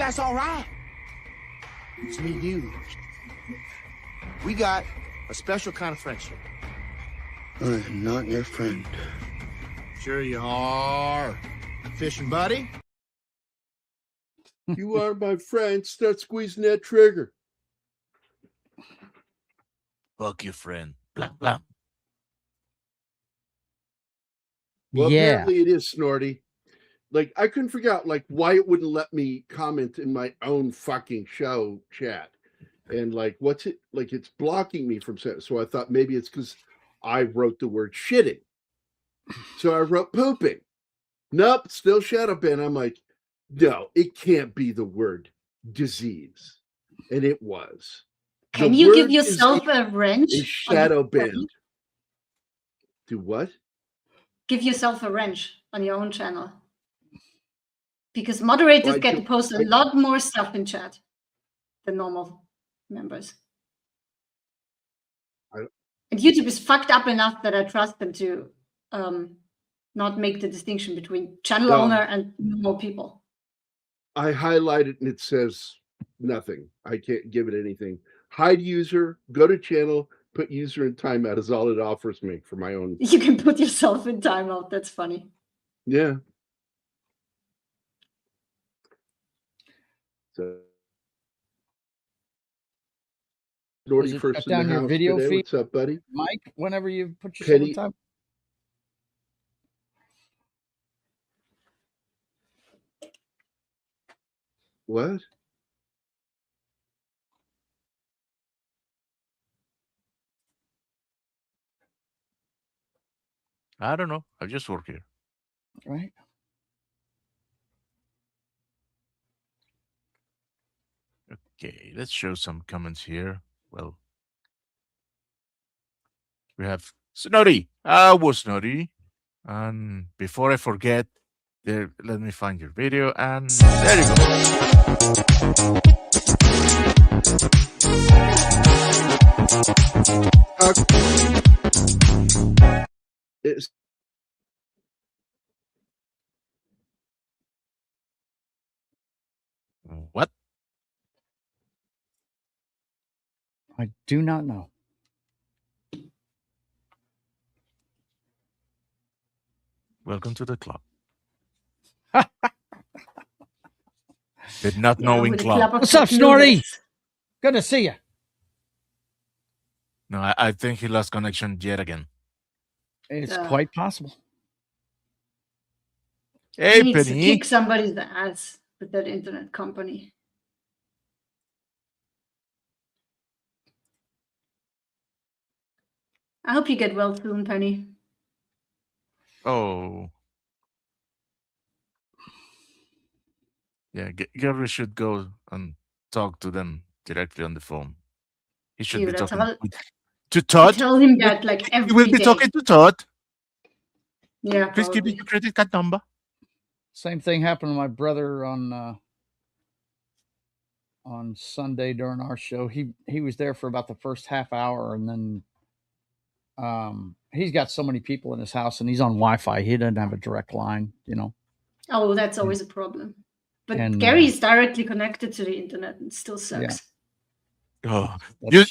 that's all right. It's me and you. We got a special kind of friendship. I am not your friend. Sure you are. Fishing buddy? You are my friend. Start squeezing that trigger. Fuck your friend. Blah, blah. Well, Yeah. apparently it is Snorty. Like, I couldn't figure out, like, why it wouldn't let me comment in my own fucking show chat. And, like, what's it? Like, it's blocking me from saying. So I thought maybe it's because I wrote the word shitting. So I wrote pooping. Nope, still shadow ban. I'm like, no, it can't be the word disease. And it was. Can The you give word yourself disease a wrench? is shadow banned. Do what? Give yourself a wrench on your own channel. Because moderators get to post a lot more stuff in chat than normal members. And YouTube is fucked up enough that I trust them to not make the distinction between channel owner and normal people. I highlight it and it says nothing. I can't give it anything. Hide user, go to channel, put user in timeout is all it offers me for my own. You can put yourself in timeout. That's funny. Yeah. So, Norty Does it first shut in the down your house video today. feed? What's up, buddy? Mike, whenever you put yourself in time. What? I don't know. I just work here. Right. Okay, let's show some comments here. Well, we have Snotty. I was Snotty. And before I forget, there, let me find your video. And there you go. It's What? I do not know. Welcome to the club. Did not knowing club. What's up, Snorty? Good to see you. No, I think he lost connection yet again. It's quite possible. Hey, He needs to Penny. kick somebody's ass with that internet company. I hope you get well soon, Penny. Oh. Yeah, Gary should go and talk to them directly on the phone. He should be talking to Todd. Tell him that like every He will be day. talking to Todd. Yeah, please give me your credit card number. Same thing happened to my brother on Sunday during our show. He was there for about the first half hour, and then he's got so many people in his house, and he's on Wi-Fi. He doesn't have a direct line, you know. Oh, that's always a problem. But And, Gary is directly connected to the internet and still sucks. Oh, you're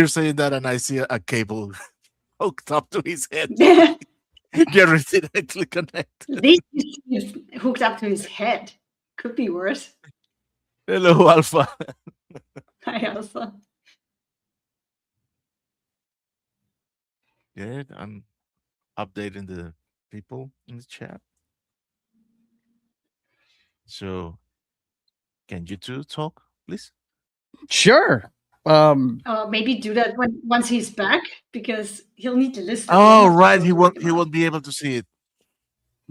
saying that, and I see a cable hooked up to his head. Gary directly connected. This is hooked up to his head. Could be worse. Hello, Alpha. Hi, Alpha. Yeah, I'm updating the people in the chat. So, can you two talk, please? Sure. Maybe do that once he's back, because he'll need to listen. Oh, right. He won't be able to see it.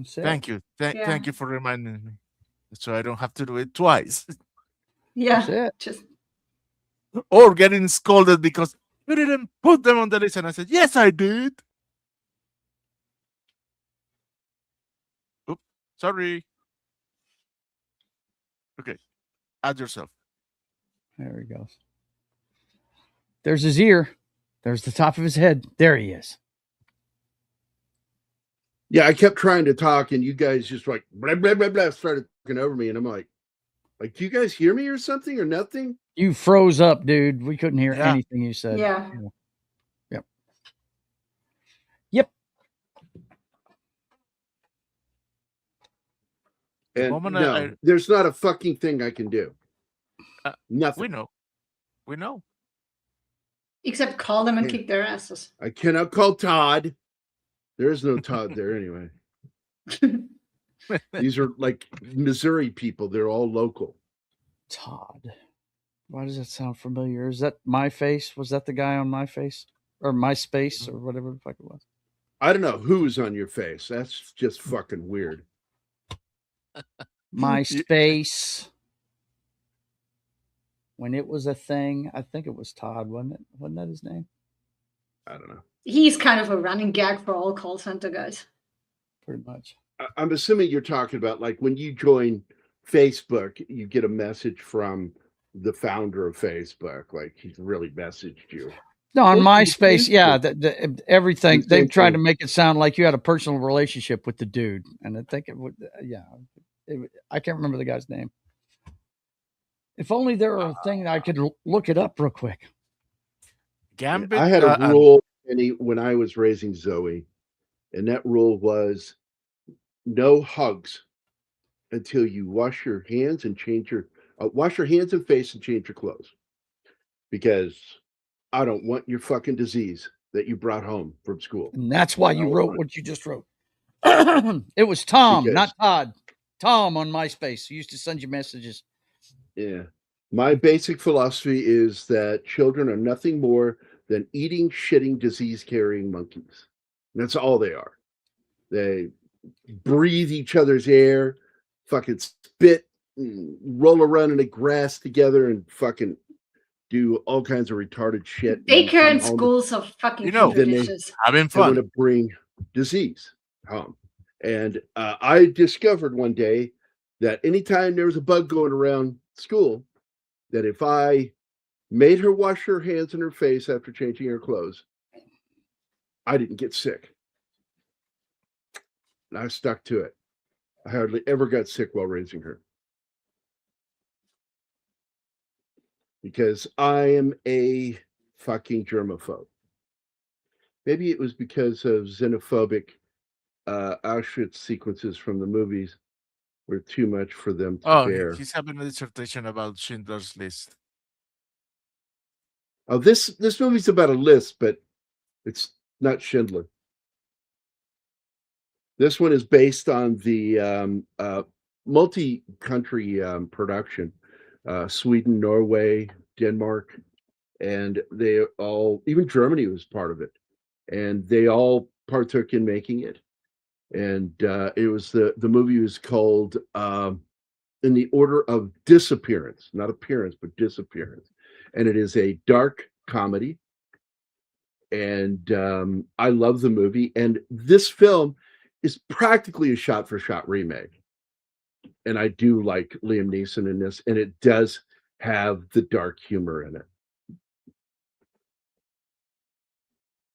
Thank you. Yeah. Thank you for reminding me. So I don't have to do it twice. Yeah. Just or getting scolded because you didn't put them on the list. And I said, yes, I did. Oops, sorry. Okay. Add yourself. There he goes. There's his ear. There's the top of his head. There he is. Yeah, I kept trying to talk, and you guys just like blah blah blah blah started talking over me, and I'm like, Like, do you guys hear me or something or nothing? You froze up, dude. We couldn't hear Yeah. anything you said. Yeah. Yep. Yep. The And moment no, there's not a fucking thing I can do. Nothing. We know. Except call them and Yeah. kick their asses. I cannot call Todd. There is no Todd there anyway. These are like Missouri people. They're all local. Todd. Why does that sound familiar? Is that My Face? Was that the guy on My Face? Or MySpace or whatever the fuck it was? I don't know who's on your face. That's just fucking weird. MySpace. When it was a thing, I think it was Todd, wasn't it? Wasn't that his name? I don't know. He's kind of a running gag for all call center guys. Pretty much. I'm assuming you're talking about like when you join Facebook, you get a message from the founder of Facebook, like he's really messaged you. No, on Most people MySpace, do. yeah, everything The they've same tried thing. to make it sound like you had a personal relationship with the dude, and I think it would, yeah. I can't remember the guy's name. If only there were a thing that I could look it up real quick. Gambit. I had a rule when I was raising Zoe, and that rule was no hugs until you wash your hands and wash your hands and face and change your clothes, because I don't want your fucking disease that you brought home from school. And that's why you wrote what you just wrote. It was Tom, Because- not Todd. Tom on MySpace. He used to send you messages. Yeah. My basic philosophy is that children are nothing more than eating, shitting, disease-carrying monkeys. That's all they are. They breathe each other's air, fucking spit, roll around in the grass together, and fucking do all kinds of retarded shit. Daycare and schools are fucking delicious. Having They want fun. to bring disease home. And I discovered one day that anytime there was a bug going around school, that if I made her wash her hands and her face after changing her clothes, I didn't get sick. And I stuck to it. I hardly ever got sick while raising her. Because I am a fucking germaphobe. Maybe it was because of xenophobic Auschwitz sequences from the movies were too much for them to bear. He's having a dissertation about Schindler's List. Oh, this movie's about a list, but it's not Schindler. This one is based on the multi-country production. Sweden, Norway, Denmark, and they all, even Germany was part of it. And they all partook in making it. And it was the movie was called In the Order of Disappearance, not appearance, but disappearance. And it is a dark comedy. And I love the movie. And this film is practically a shot-for-shot remake. And I do like Liam Neeson in this, and it does have the dark humor in it.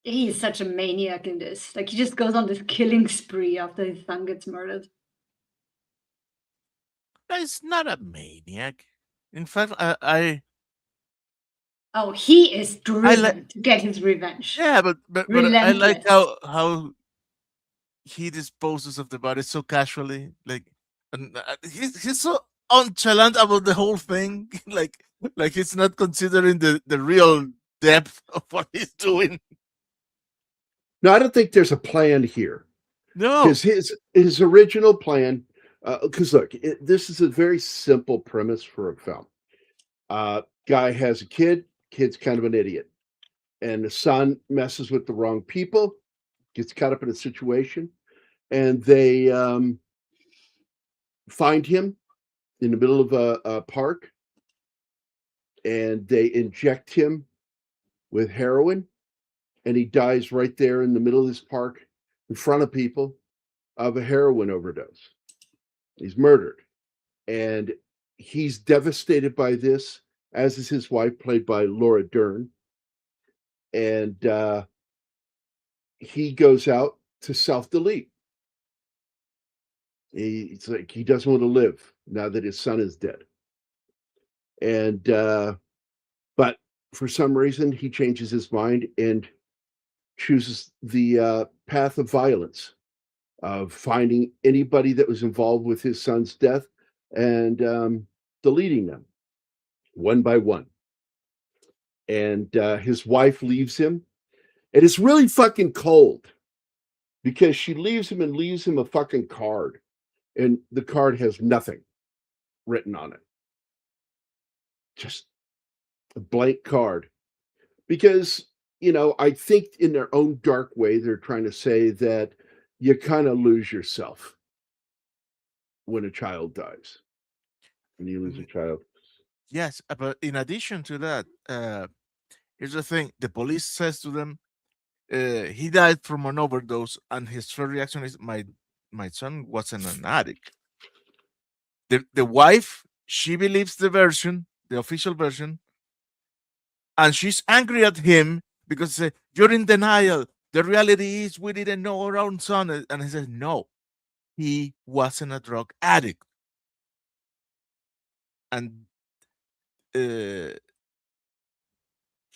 He's such a maniac in this. Like, he just goes on this killing spree after his son gets murdered. He's not a maniac. In fact, Oh, he is driven to get his revenge. yeah, but I like how he disposes of the body so casually. Like, and he's so nonchalant about the whole thing. like he's not considering the real depth of what he's doing. No, I don't think there's a plan here. No, Because his original plan, because look, this is a very simple premise for a film. Guy has a kid's kind of an idiot, and the son messes with the wrong people, gets caught up in a situation, and they find him in the middle of a park, and they inject him with heroin, and he dies right there in the middle of this park in front of people of a heroin overdose. He's murdered, and he's devastated by this, as is his wife, played by Laura Dern. And he goes out to self-delete. It's like he doesn't want to live now that his son is dead. And but for some reason he changes his mind and chooses the path of violence, of finding anybody that was involved with his son's death and deleting them one by one. And his wife leaves him. And it's really fucking cold because she leaves him and leaves him a fucking card. And the card has nothing written on it. Just a blank card. Because, you know, I think in their own dark way, they're trying to say that you kind of lose yourself when a child dies. When you lose a child. Yes, but in addition to that, here's the thing: the police says to them, he died from an overdose, and his first reaction is, my son wasn't an addict. The wife, she believes the version, the official version, and she's angry at him because you're in denial. The reality is we didn't know our own son, and he says no, he wasn't a drug addict, and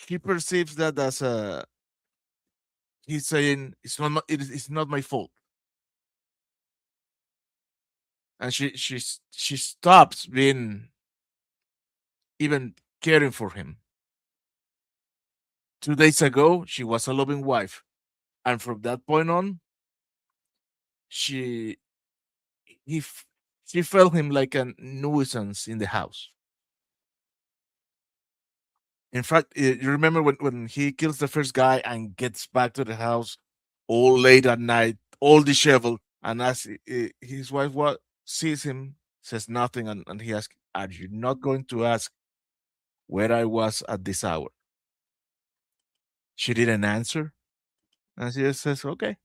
he perceives that as a, he's saying it's not my fault, and she stops being even caring for him. 2 days ago, she was a loving wife, and from that point on, she she felt him like a nuisance in the house. In fact, you remember when he kills the first guy and gets back to the house all late at night, all disheveled, and as his wife sees him, says nothing, and he asks, "Are you not going to ask where I was at this hour?" She didn't answer, and she just says, "Okay."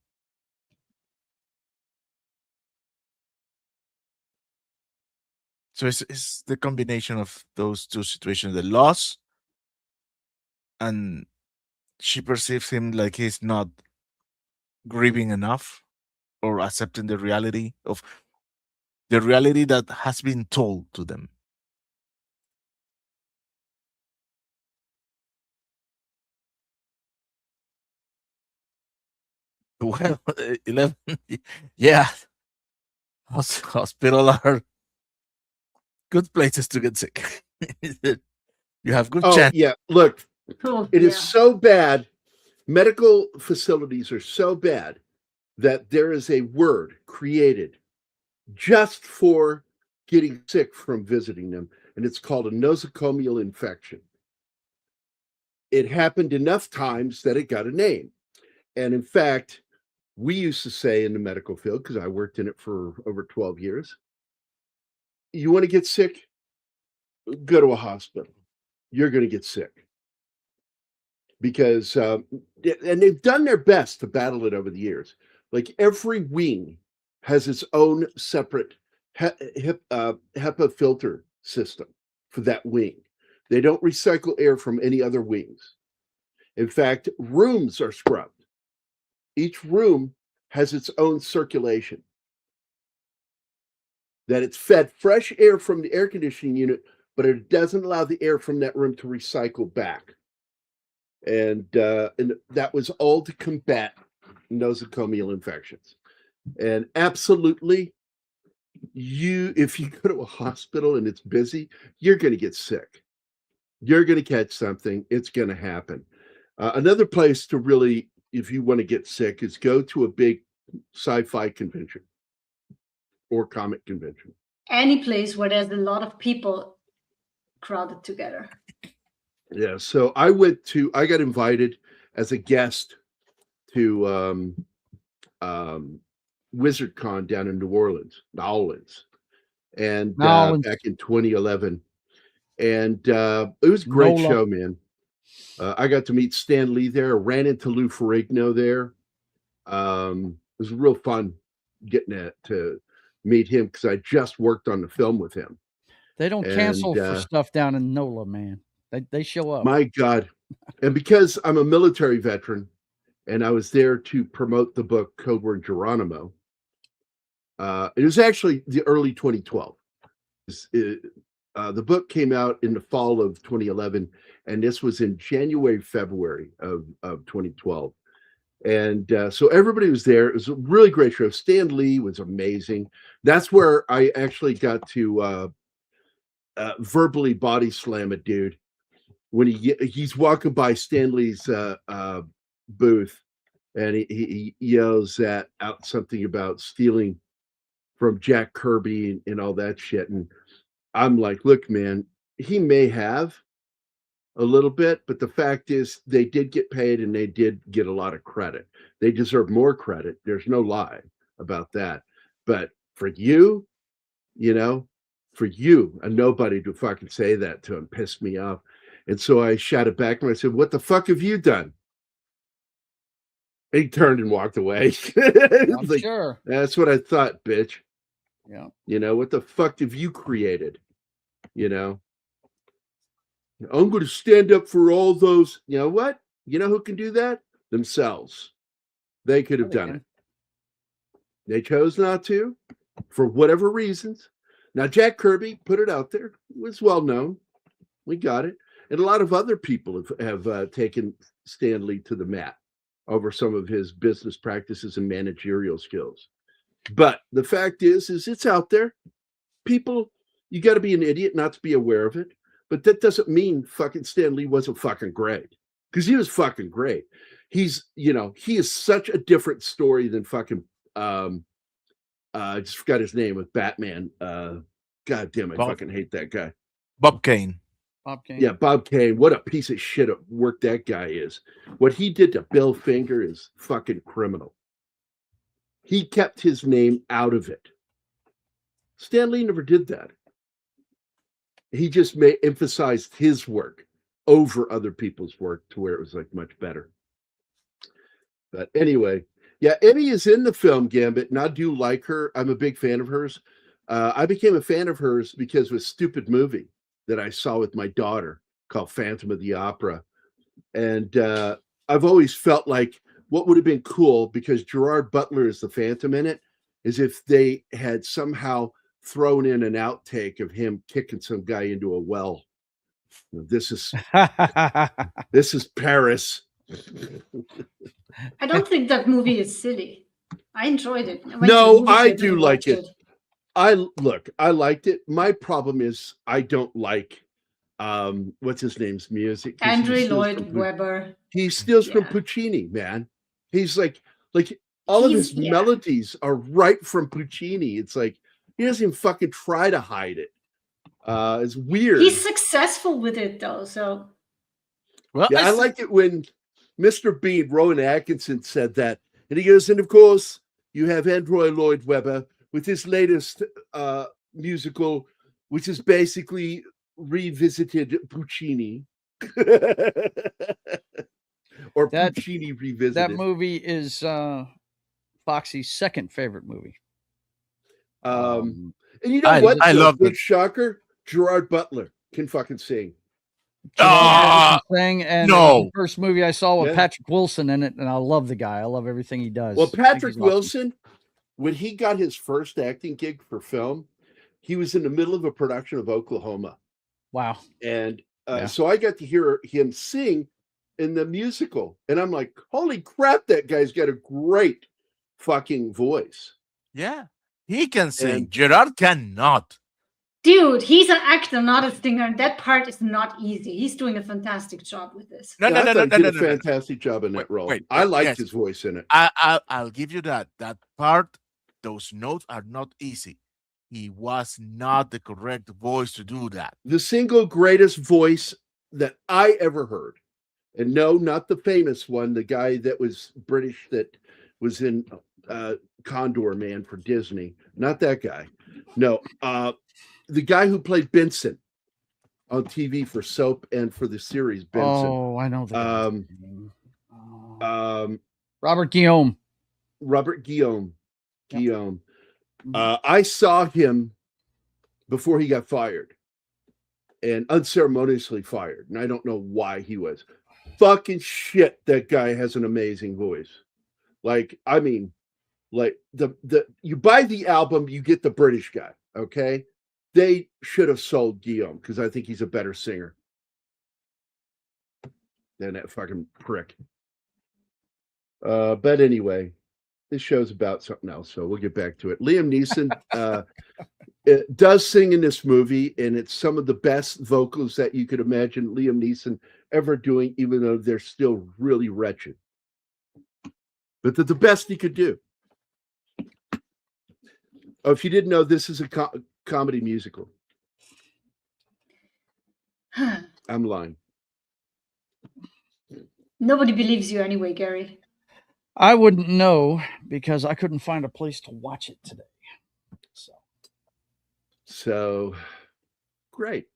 So it's the combination of those two situations: the loss, and she perceives him like he's not grieving enough or accepting the reality that has been told to them. Well, 11, yeah, hospital are good places to get sick. You have good chance. Yeah, look, Cool. it is so bad. Medical facilities are so bad that there is a word created just for getting sick from visiting them, and it's called a nosocomial infection. It happened enough times that it got a name. And in fact, we used to say in the medical field, because I worked in it for over 12 years, you want to get sick? Go to a hospital. You're going to get sick. Because, and they've done their best to battle it over the years. Like every wing has its own separate HEPA filter system for that wing. They don't recycle air from any other wings. In fact, rooms are scrubbed. Each room has its own circulation. That it's fed fresh air from the air conditioning unit, but it doesn't allow the air from that room to recycle back. And that was all to combat nosocomial infections. And absolutely, if you go to a hospital and it's busy, you're going to get sick. You're going to catch something. It's going to happen. Another place to really, if you want to get sick, is go to a big sci-fi convention or comic convention. Any place where there's a lot of people crowded together. Yeah, so I got invited as a guest to WizardCon down in New Orleans, and back in 2011, and it was a great show, man. I got to meet Stan Lee there. Ran into Lou Ferrigno there. It was real fun getting to meet him because I just worked on the film with him. They don't cancel for stuff down in NOLA, man. They show up. My God. And because I'm a military veteran and I was there to promote the book Code Word Geronimo, it was actually the early 2012. the book came out in the fall of 2011, and this was in January, February of 2012. And so everybody was there. It was a really great show. Stan Lee was amazing. That's where I actually got to verbally body slam a dude when he's walking by Stan Lee's booth, and he yells out something about stealing from Jack Kirby and all that shit. And I'm like, look, man, he may have a little bit, but the fact is they did get paid and they did get a lot of credit. They deserve more credit. There's no lie about that. But for you, for you, a nobody to fucking say that to him pissed me off. And so I shouted back and I said, what the fuck have you done? He turned and walked away. Like, sure. That's what I thought, bitch. Yeah. What the fuck have you created? I'm going to stand up for all those. You know what? You know who can do that? Themselves. They could have done it. They chose not to for whatever reasons. Now, Jack Kirby put it out there. It was well known. We got it. And a lot of other people have taken Stan Lee to the mat over some of his business practices and managerial skills. But the fact is it's out there. People, you got to be an idiot not to be aware of it. But that doesn't mean fucking Stan Lee wasn't fucking great, because he was fucking great. He is such a different story than fucking, I just forgot his name with Batman. God damn, I fucking hate that guy. Bob Kane. Yeah, Bob Kane. What a piece of shit at work that guy is. What he did to Bill Finger is fucking criminal. He kept his name out of it. Stan Lee never did that. He just emphasized his work over other people's work to where it was like much better. But anyway, yeah, Emmy is in the film Gambit, and I do like her. I'm a big fan of hers. I became a fan of hers because of a stupid movie that I saw with my daughter called Phantom of the Opera. And I've always felt like what would have been cool, because Gerard Butler is the Phantom in it, is if they had somehow thrown in an outtake of him kicking some guy into a well. This is Paris. I don't think that movie is silly. I enjoyed it. I do like it. I liked it. My problem is I don't like what's his name's music. Andrew Lloyd Webber. He steals from Puccini, man. He's like all of his melodies are right from Puccini. It's like he doesn't even fucking try to hide it. It's weird. He's successful with it though. So well, I like it when Mr. Bean, Rowan Atkinson, said that. And he goes, and of course, you have Andrew Lloyd Webber with his latest musical, which is basically revisited Puccini. Or Puccini revisited. That movie is Foxy's second favorite movie. And you know what? I love it. Shocker. Gerard Butler can fucking sing. The first movie I saw with Patrick Wilson in it, and I love the guy. I love everything he does. Well, Patrick Wilson, when he got his first acting gig for film, he was in the middle of a production of Oklahoma. Wow. And so I got to hear him sing in the musical. And I'm like, holy crap, that guy's got a great fucking voice. Yeah, he can sing. And Gerard cannot. Dude, he's an actor, not a singer, and that part is not easy. He's doing a fantastic job with this. No, fantastic job in that role. I liked his voice in it. I'll give you that. That part, those notes are not easy. He was not the correct voice to do that. The single greatest voice that I ever heard, and no, not the famous one, the guy that was British that was in Condor Man for Disney. Not that guy. No, the guy who played Benson on TV for soap and for the series Benson. Oh, I know that. Robert Guillaume. Guillaume. I saw him before he got fired, and unceremoniously fired. And I don't know why he was. Fucking shit, that guy has an amazing voice. Like, I mean, like the you buy the album, you get the British guy, okay? they should have sold Guillaume because I think he's a better singer than that fucking prick. But anyway, this show's about something else, so we'll get back to it. Liam Neeson does sing in this movie, and it's some of the best vocals that you could imagine Liam Neeson ever doing, even though they're still really wretched. But they're the best he could do. Oh, if you didn't know, this is a comedy musical. I'm lying. Nobody believes you anyway, Gary. I wouldn't know because I couldn't find a place to watch it today. So great.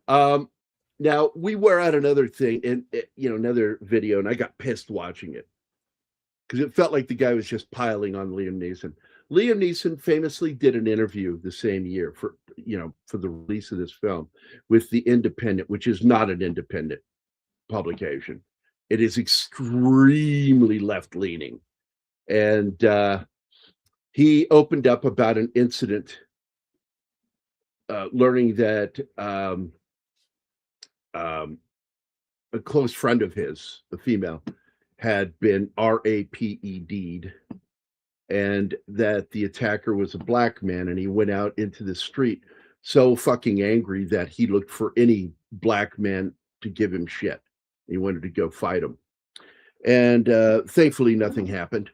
Now we were at another thing, and another video, and I got pissed watching it because it felt like the guy was just piling on Liam Neeson. Liam Neeson famously did an interview the same year for the release of this film with The Independent, which is not an independent publication. It is extremely left-leaning. And he opened up about an incident learning that a close friend of his, a female, had been RAPED'd, and that the attacker was a black man, and he went out into the street so fucking angry that he looked for any black man to give him shit. He wanted to go fight him. And thankfully, nothing happened.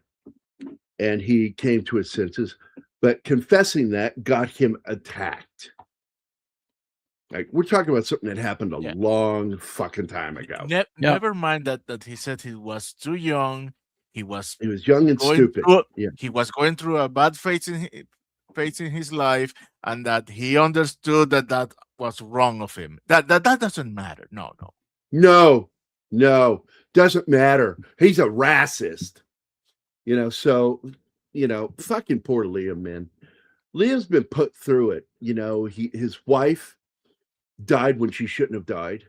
And he came to his senses. But confessing that got him attacked. Like, we're talking about something that happened a long fucking time ago. Never mind that he said he was too young. He was young and stupid. He was going through a bad phase in his life, and that he understood that was wrong of him. That doesn't matter. No, doesn't matter. He's a racist. Fucking poor Liam, man. Liam's been put through it. His wife died when she shouldn't have died.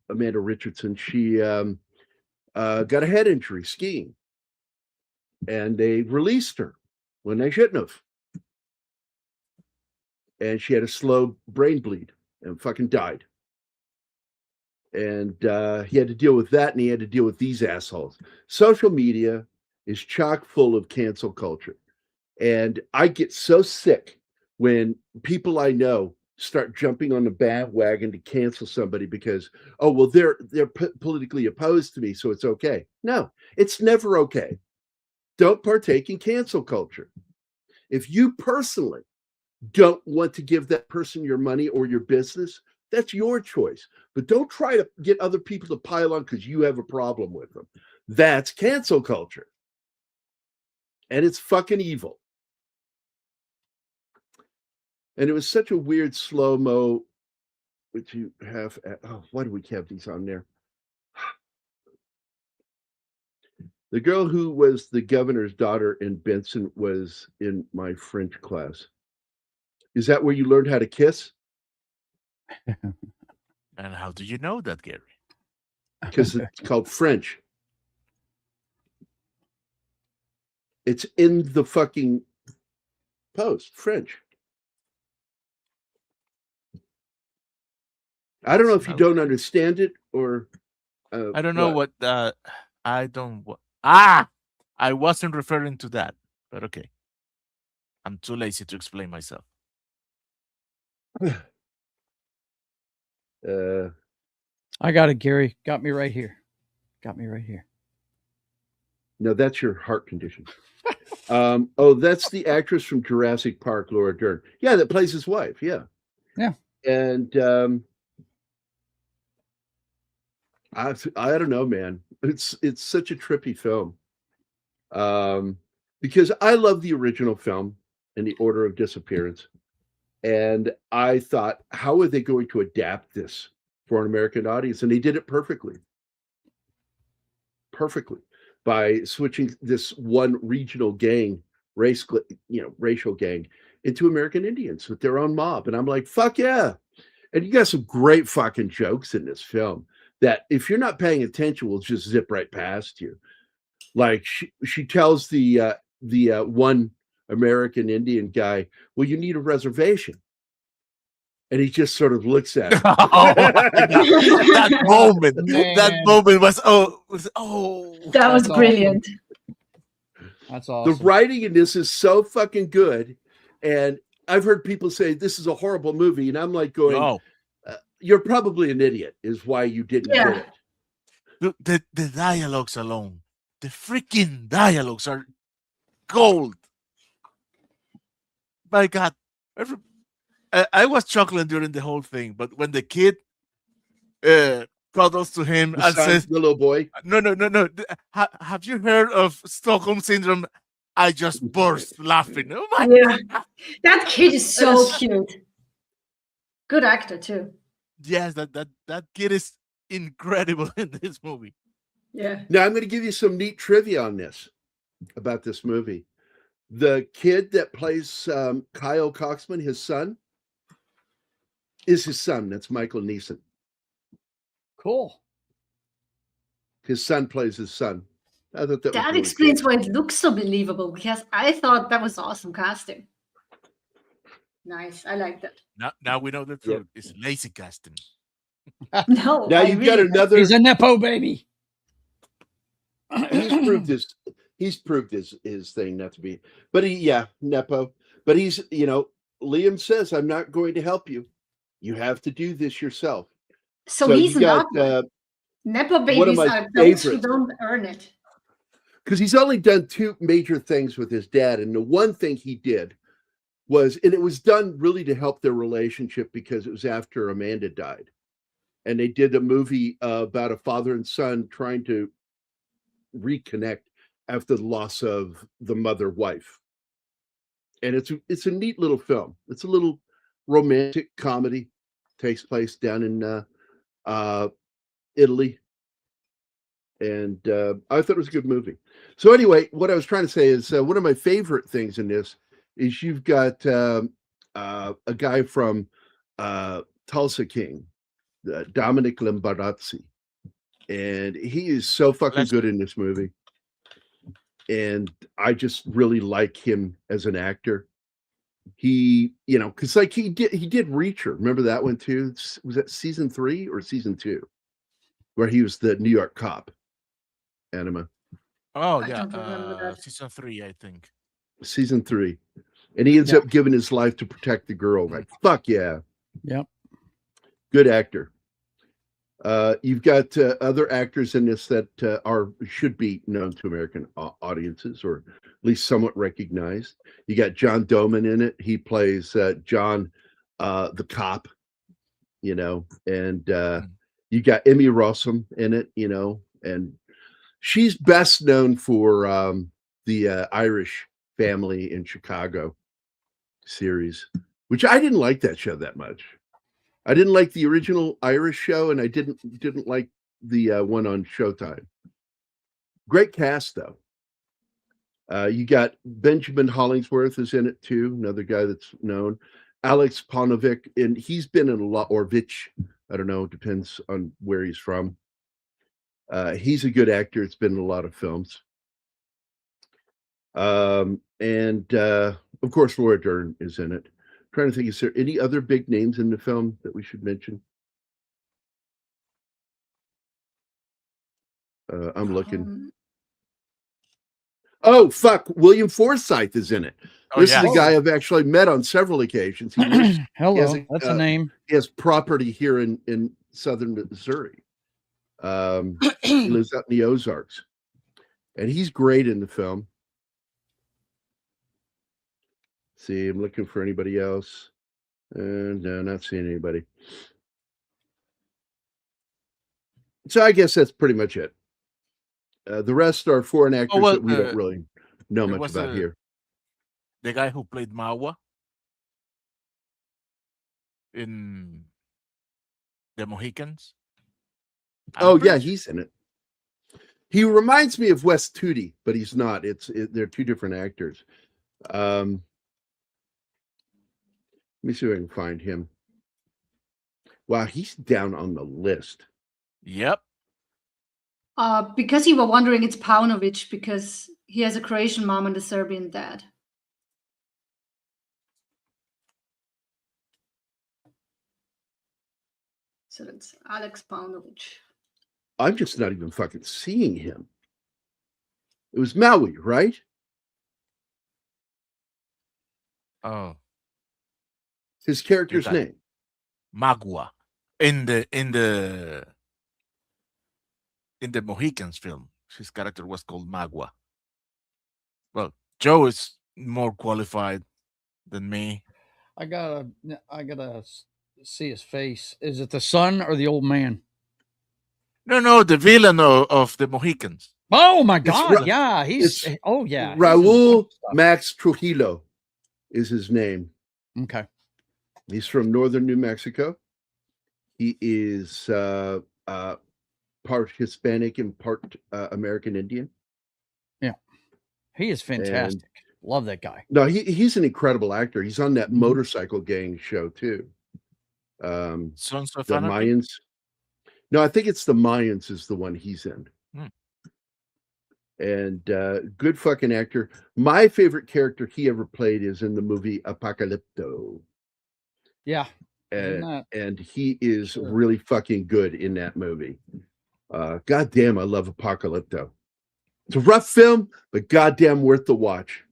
Amanda Richardson, she got a head injury skiing, and they released her when they shouldn't have. And she had a slow brain bleed and fucking died. And he had to deal with that, and he had to deal with these assholes. Social media is chock full of cancel culture. And I get so sick when people I know start jumping on the bandwagon to cancel somebody because, they're politically opposed to me, so it's okay. No, it's never okay. Don't partake in cancel culture. If you personally don't want to give that person your money or your business, that's your choice. But don't try to get other people to pile on because you have a problem with them. That's cancel culture. And it's fucking evil. And it was such a weird slow-mo, which you have why do we have these on there? The girl who was the governor's daughter in Benson was in my French class. Is that where you learned how to kiss? And how do you know that, Gary? Because it's called French. It's in the fucking post, French. I don't know if you don't understand it or I don't know what I wasn't referring to that, but okay. I'm too lazy to explain myself. I got it, Gary. Got me right here. No, that's your heart condition. That's the actress from Jurassic Park, Laura Dern. Yeah, that plays his wife. Yeah. And I don't know, man. It's such a trippy film. Because I love the original film in The Order of Disappearance. And I thought, how are they going to adapt this for an American audience? And they did it perfectly. By switching this one regional gang, racial gang, into American Indians with their own mob. And I'm like, fuck yeah. And you got some great fucking jokes in this film that if you're not paying attention, will just zip right past you. Like she tells the one American Indian guy, well, you need a reservation. and he just sort of looks at him. Oh my God. That moment, that Man. moment was That was That's brilliant. That's The awesome. writing in this is so fucking good, and I've heard people say this is a horrible movie, and I'm like going, no. you're probably an idiot, is why you didn't Yeah. get it. The dialogues alone, the freaking dialogues are gold. My God, I was chuckling during the whole thing, but when the kid cuddles to him The and son, says, the little boy. No. Have you heard of Stockholm Syndrome? I just burst laughing. Oh my Yeah. God. That kid is so Yes. cute. Good actor too. Yes, that kid is incredible in this movie. Yeah. Now I'm going to give you some neat trivia on this, about this movie. The kid that plays Kyle Coxman, his son, is his son. That's Michael Neeson. Cool. His son plays his son. I thought that was That really explains cool. why it looks so believable, because I thought that was awesome casting. Nice. I like that. Now we know the truth. It's lazy casting. No. Now I you've got really- another. He's a nepo baby. He's proved his thing not to be, but nepo. But he's, Liam says, I'm not going to help you. You have to do this yourself. So he's you got not. Nepo one of babies my are those who favorites. don't earn it. because he's only done two major things with his dad, and the one thing he did was, and it was done really to help their relationship because it was after Amanda died, and they did a movie about a father and son trying to reconnect after the loss of the mother wife. And it's a neat little film. It's a little romantic comedy. Takes place down in Italy, and I thought it was a good movie. So anyway, what I was trying to say is one of my favorite things in this is you've got a guy from Tulsa King, Dominic Lambarazzi, and he is so fucking good in this movie. And I just really like him as an actor. He, because like he did Reacher. Remember that one too? Was that season 3 or season 2, where he was the New York cop? Anima. Oh I yeah, don't remember that. season 3, I think. Season 3, and he ends up giving his life to protect the girl. Like fuck yeah. Yep. Good actor. You've got other actors in this that should be known to American audiences, or at least somewhat recognized. You got John Doman in it. He plays John, the cop, and you got Emmy Rossum in it, and she's best known for the Irish Family in Chicago series, which I didn't like that show that much. I didn't like the original Irish show, and I didn't like the one on Showtime. Great cast, though. You got Benjamin Hollingsworth is in it too, another guy that's known. Alex Ponovic, and he's been in a lot, or Vitch, I don't know, depends on where he's from. He's a good actor. It's been in a lot of films. And of course, Laura Dern is in it. Trying to think, is there any other big names in the film that we should mention? I'm looking. Oh, fuck. William Forsythe is in it. This is a guy I've actually met on several occasions. He lives, Hello, that's a name. He has property here in southern Missouri. He lives out in the Ozarks. And he's great in the film. See, I'm looking for anybody else. No, not seeing anybody. So I guess that's pretty much it. The rest are foreign actors that we don't really know much about here. The guy who played Mawa in The Mohicans. Yeah, he's in it. He reminds me of Wes Tootie, but he's not. They're two different actors. Let me see if I can find him. Wow, he's down on the list. Yep. Because you were wondering, it's Paunovic, because he has a Croatian mom and a Serbian dad. So that's Alex Paunovic. I'm just not even fucking seeing him. It was Maui, right? Oh, His character's got- name. Magua in the Mohicans film. His character was called Magua. Well, Joe is more qualified than me. I gotta see his face. Is it the son or the old man? No, the villain of the Mohicans. Oh my It's God! Yeah, it's oh yeah. Raul Max Trujillo is his name. Okay. He's from northern New Mexico. He is part Hispanic and part American Indian. Yeah, he is fantastic. Love that guy. No, he's an incredible actor. He's on that Mhm. motorcycle gang show too. Sons of The Anarchy? Mayans. No, I think it's the Mayans is the one he's in. And good fucking actor. My favorite character he ever played is in the movie Apocalypto. Yeah. And he is really fucking good in that movie. God damn, I love Apocalypto. It's a rough film, but goddamn worth the watch.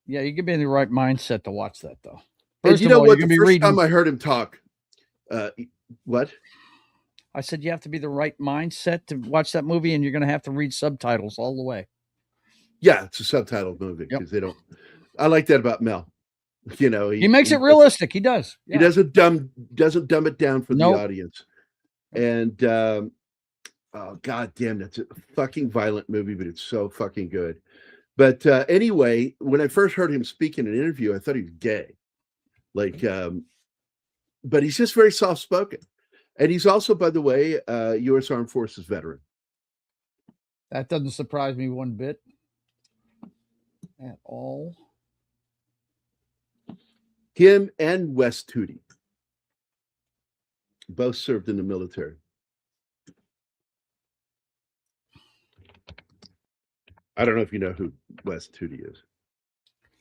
Yeah, you can be in the right mindset to watch that, though. And you know what? The first time I heard him talk, what? I said you have to be the right mindset to watch that movie, and you're going to have to read subtitles all the way. Yeah, it's a subtitled movie because they don't. I like that about Mel. You know, he makes it realistic. He does. Yeah. He doesn't dumb it down for the audience. And oh god damn, that's a fucking violent movie, but it's so fucking good. But anyway, when I first heard him speak in an interview, I thought he was gay. Like, but he's just very soft spoken. And he's also, by the way, U.S. Armed Forces veteran. That doesn't surprise me one bit at all. Him and Wes Tootie both served in the military. I don't know if you know who Wes Tootie is.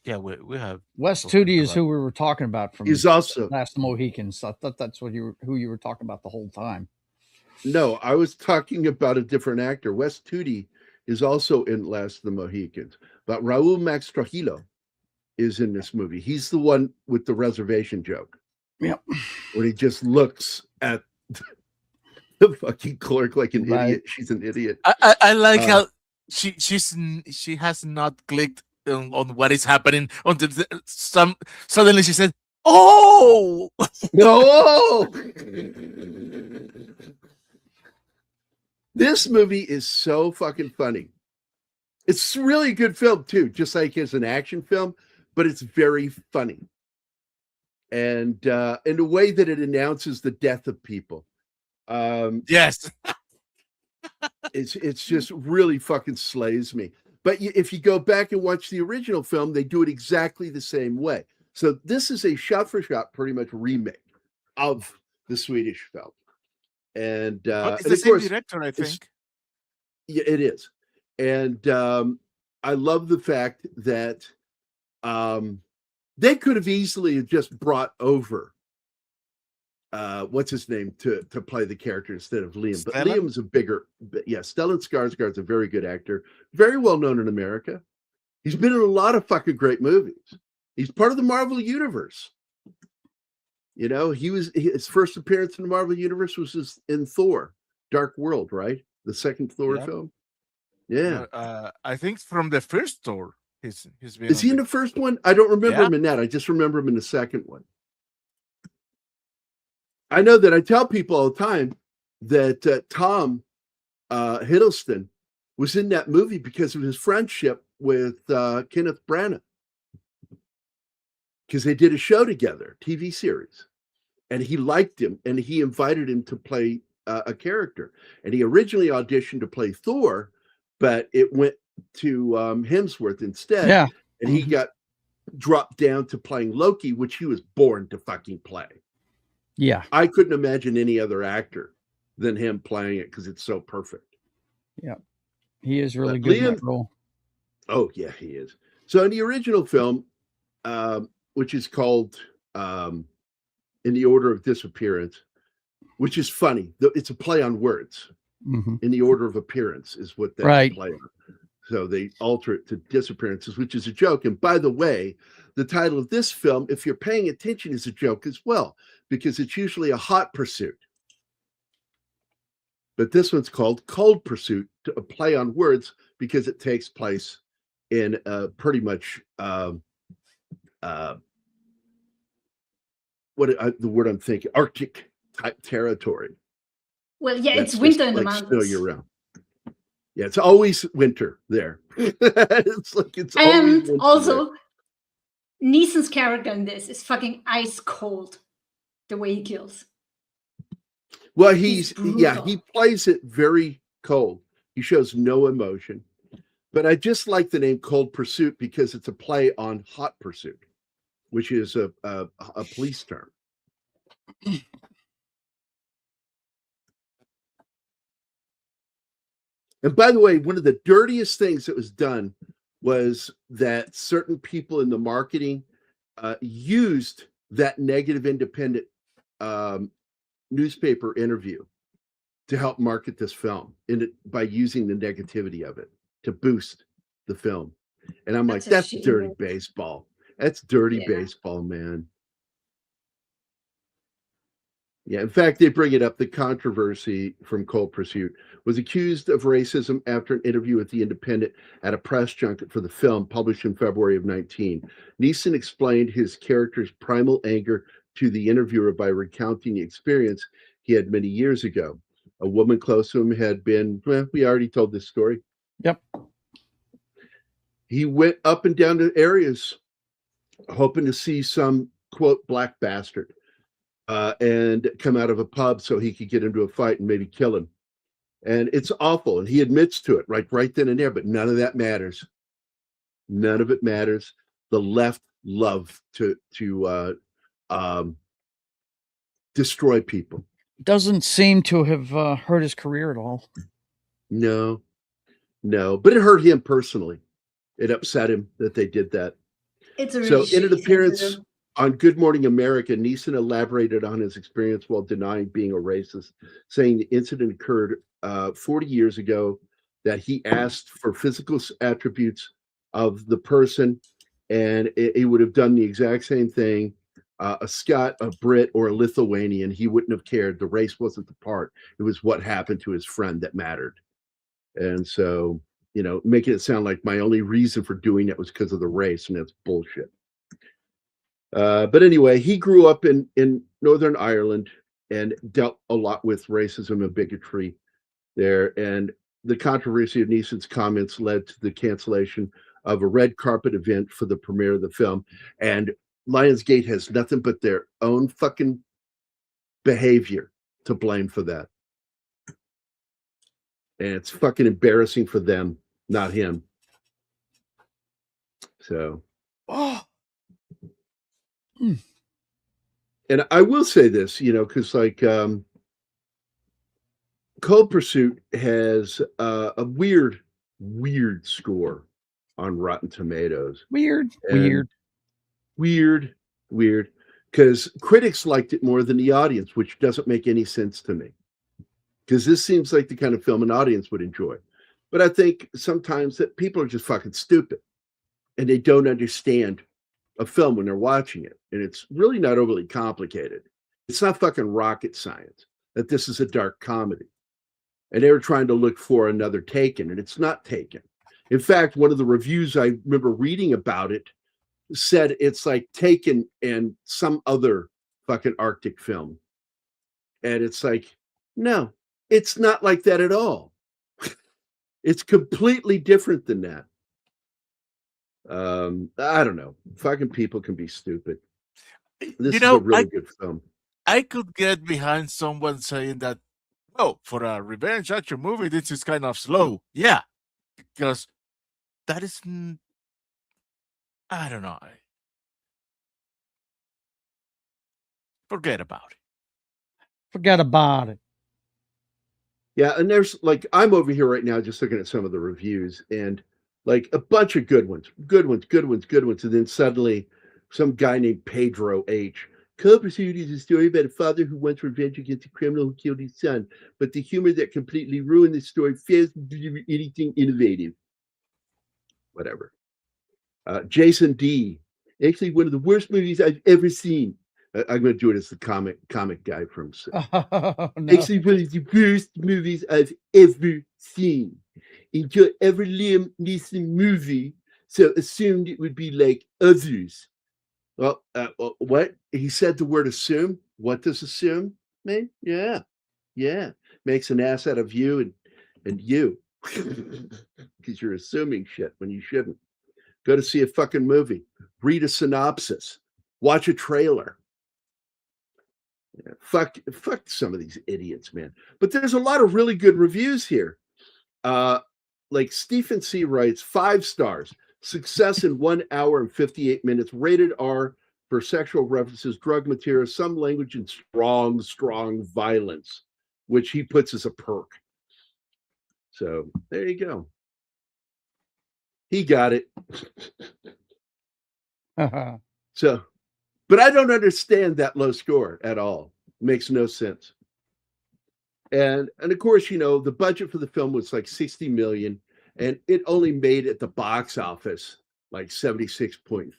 Yeah, we have. Wes Tootie is who we were talking about from He's also Last Mohicans. I thought that's who you were talking about the whole time. No, I was talking about a different actor. Wes Tootie is also in Last of the Mohicans, but Raul Max Trujillo is in this movie. He's the one with the reservation joke. Yep. When he just looks at the fucking clerk like an idiot. She's an idiot. I like how she has not clicked on what is happening until suddenly she said, "Oh no!" This movie is so fucking funny. It's really a good film too, just like it's an action film, but it's very funny. And in the way that it announces the death of people. Yes. It's just really fucking slays me. But if you go back and watch the original film, they do it exactly the same way. So this is a shot-for-shot, pretty much remake of the Swedish film. And it's and the of same course, director, I think. Yeah, it is. And I love the fact that they could have easily just brought over what's his name to play the character instead of Liam. But Liam's a bigger, Stellan Skarsgård's a very good actor, very well known in America. He's been in a lot of fucking great movies. He's part of the Marvel Universe. You know, his first appearance in the Marvel Universe was in Thor: Dark World, right? The second Thor film. Yeah, I think from the first Thor, he's been. Is he in the first one? I don't remember him in that. I just remember him in the second one. I know that I tell people all the time that Tom Hiddleston was in that movie because of his friendship with Kenneth Branagh. Because they did a show together, TV series, and he liked him, and he invited him to play a character. And he originally auditioned to play Thor, but it went to Hemsworth instead. Yeah, and he got dropped down to playing Loki, which he was born to fucking play. Yeah, I couldn't imagine any other actor than him playing it because it's so perfect. Yeah, he is really good in that role. Oh yeah, he is. So in the original film, which is called In the Order of Disappearance, which is funny. It's a play on words. In the order of appearance is what that's play on. So they alter it to disappearances, which is a joke. And by the way, the title of this film, if you're paying attention, is a joke as well, because it's usually a hot pursuit. But this one's called Cold Pursuit, a play on words, because it takes place in pretty much the word I'm thinking, Arctic type territory. Well, yeah, it's winter in the mountains. Snow year round. Yeah, it's always winter there. It's and always also Neeson's character in this is fucking ice cold, the way he kills. Well, he plays it very cold. He shows no emotion. But I just like the name Cold Pursuit because it's a play on Hot Pursuit, which is a police term. And by the way, one of the dirtiest things that was done was that certain people in the marketing used that negative independent newspaper interview to help market this film by using the negativity of it to boost the film. And I'm like, that's dirty baseball. That's dirty baseball, man. Yeah, in fact, they bring it up. The controversy from Cold Pursuit was accused of racism after an interview with The Independent at a press junket for the film published in February of 19. Neeson explained his character's primal anger to the interviewer by recounting the experience he had many years ago. A woman close to him had been, well, we already told this story. Yep. He went up and down the areas hoping to see some, quote, black bastard. And come out of a pub so he could get into a fight and maybe kill him. And it's awful. And he admits to it right then and there, but none of that matters. None of it matters. The left love to destroy people. Doesn't seem to have hurt his career at all. No, but it hurt him personally. It upset him that they did that. It's a really in an appearance on Good Morning America, Neeson elaborated on his experience while denying being a racist, saying the incident occurred 40 years ago, that he asked for physical attributes of the person, and he would have done the exact same thing. A Scot, a Brit, or a Lithuanian, he wouldn't have cared. The race wasn't the part. It was what happened to his friend that mattered. And so, making it sound like my only reason for doing it was because of the race, and that's bullshit. But anyway, he grew up in Northern Ireland and dealt a lot with racism and bigotry there. And the controversy of Neeson's comments led to the cancellation of a red carpet event for the premiere of the film. And Lionsgate has nothing but their own fucking behavior to blame for that. And it's fucking embarrassing for them, not him. So. And I will say this, because Cold Pursuit has a weird score on Rotten Tomatoes. Weird. Because critics liked it more than the audience, which doesn't make any sense to me. Because this seems like the kind of film an audience would enjoy. But I think sometimes that people are just fucking stupid and they don't understand a film when they're watching it. And it's really not overly complicated. It's not fucking rocket science that this is a dark comedy. And they were trying to look for another Taken, and it's not Taken. In fact, one of the reviews I remember reading about it said it's like Taken and some other fucking Arctic film. And it's like, no, it's not like that at all. It's completely different than that. I don't know. Fucking people can be stupid. This is a really good film. I could get behind someone saying that, oh, for a revenge action movie, this is kind of slow. Yeah, because that is, I don't know. Forget about it. Yeah, and there's I'm over here right now just looking at some of the reviews, and a bunch of good ones. And then suddenly some guy named Pedro H. Cold Pursuit is a story about a father who wants revenge against a criminal who killed his son, but the humor that completely ruined the story fails to deliver anything innovative. Whatever. Jason D. Actually, one of the worst movies I've ever seen. I'm going to do it as the comic guy from. Oh, no. Actually, one of the worst movies I've ever seen. Enjoy every Liam Neeson movie, so assumed it would be like others. Well, what? He said the word assume. What does assume mean? Yeah. Makes an ass out of you and you. Because you're assuming shit when you shouldn't. Go to see a fucking movie. Read a synopsis. Watch a trailer. Yeah, fuck some of these idiots, man. But there's a lot of really good reviews here. Like Stephen C. writes, 5 stars. Success in 1 hour and 58 minutes. Rated R for sexual references, drug material, some language, and strong violence, which he puts as a perk. So there you go. He got it. So, but I don't understand that low score at all. Makes no sense. And of course, you know, the budget for the film was like 60 million, and it only made at the box office like 76.3.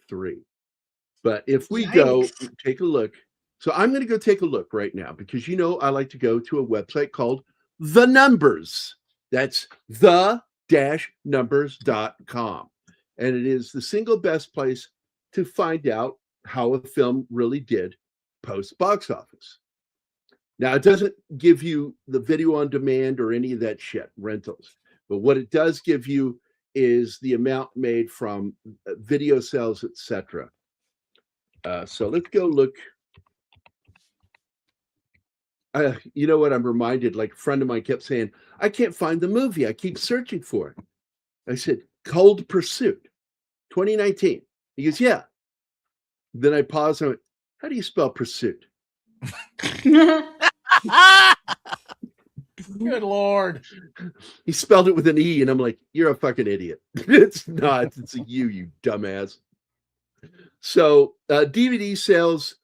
But if we go take a look, so I'm going to go take a look right now, because you know I like to go to a website called The Numbers. That's the-numbers.com. And it is the single best place to find out how a film really did post box office. Now, it doesn't give you the video on demand or any of that shit, rentals. But what it does give you is the amount made from video sales, etc. So let's go look. You know what? I'm reminded, like a friend of mine kept saying, I can't find the movie. I keep searching for it. I said, Cold Pursuit, 2019. He goes, yeah. Then I paused and I went, how do you spell pursuit? Good Lord. He spelled it with an E, and I'm like, you're a fucking idiot. It's not. It's a U, you dumbass. So DVD sales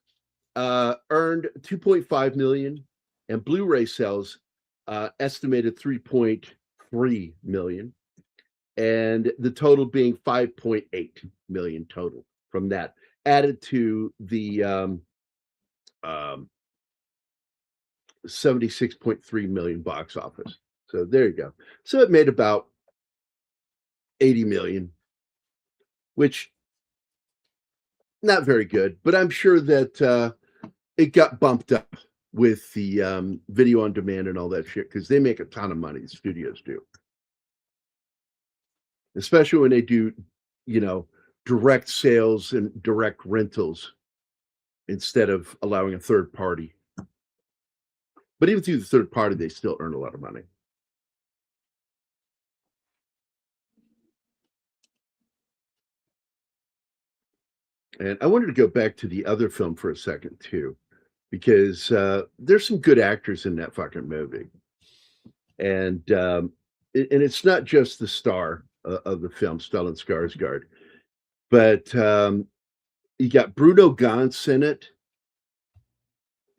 earned 2.5 million, and Blu-ray sales estimated 3.3 million, and the total being 5.8 million total from that, added to the 76.3 million box office. So there you go. So it made about 80 million, which not very good, but I'm sure that it got bumped up with the video on demand and all that shit, because they make a ton of money, the studios do. Especially when they do, you know, direct sales and direct rentals instead of allowing a third party. But even through the third party, they still earn a lot of money. And I wanted to go back to the other film for a second, too, because there's some good actors in that fucking movie. And it's not just the star of the film, Stellan Skarsgård, but you got Bruno Ganz in it.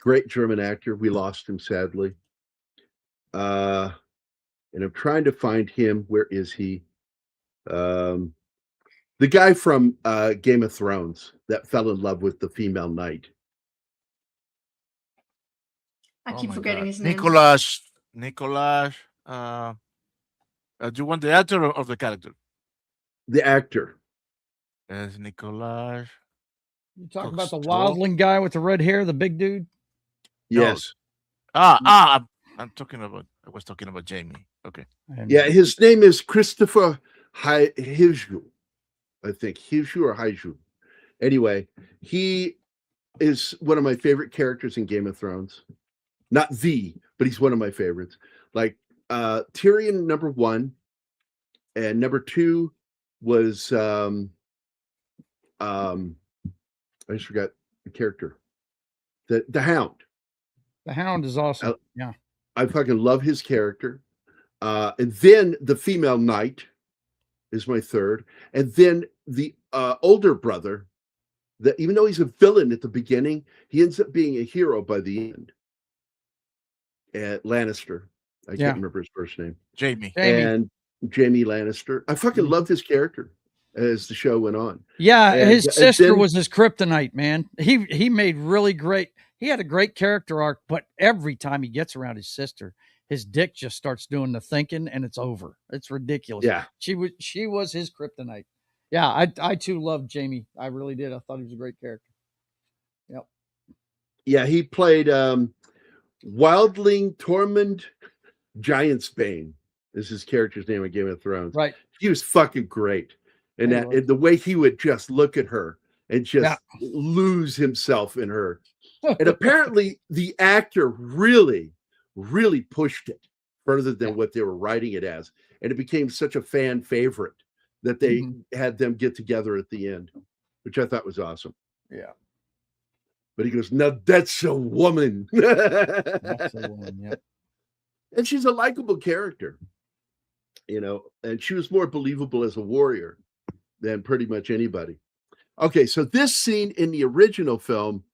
Great German actor. We lost him, sadly. And I'm trying to find him. Where is he? The guy from Game of Thrones that fell in love with the female knight. I keep forgetting his name. Nicholas. Do you want the actor or the character? The actor. Yes, Nicholas. You talking about the wildling guy with the red hair, the big dude? Yes. I was talking about Jamie. Okay. Yeah, his name is Christopher Hiju. I think Hiju or Hiju. Anyway, he is one of my favorite characters in Game of Thrones. Not but he's one of my favorites. Like Tyrion, number 1, and number 2 was I just forgot the character. The Hound. The Hound is awesome. Yeah. I fucking love his character. And then the female knight is my third. And then the older brother that even though he's a villain at the beginning, he ends up being a hero by the end. Lannister. I can't remember his first name. Jamie. And Jamie Lannister. I fucking loved his character as the show went on. Yeah, and his sister was his kryptonite, man. He made really great. He had a great character arc, but every time he gets around his sister, his dick just starts doing the thinking, and it's over. It's ridiculous. Yeah, she was his kryptonite. Yeah, I too loved Jamie. I really did. I thought he was a great character. Yep. Yeah, he played Wildling Tormund Giantsbane is his character's name in Game of Thrones. Right. He was fucking great. And and the way he would just look at her and just lose himself in her. And apparently the actor really, really pushed it further than what they were writing it as. And it became such a fan favorite that they had them get together at the end, which I thought was awesome. Yeah. But he goes, "No, that's a woman." That's a woman, yeah. And she's a likable character, you know, and she was more believable as a warrior than pretty much anybody. Okay, so this scene in the original film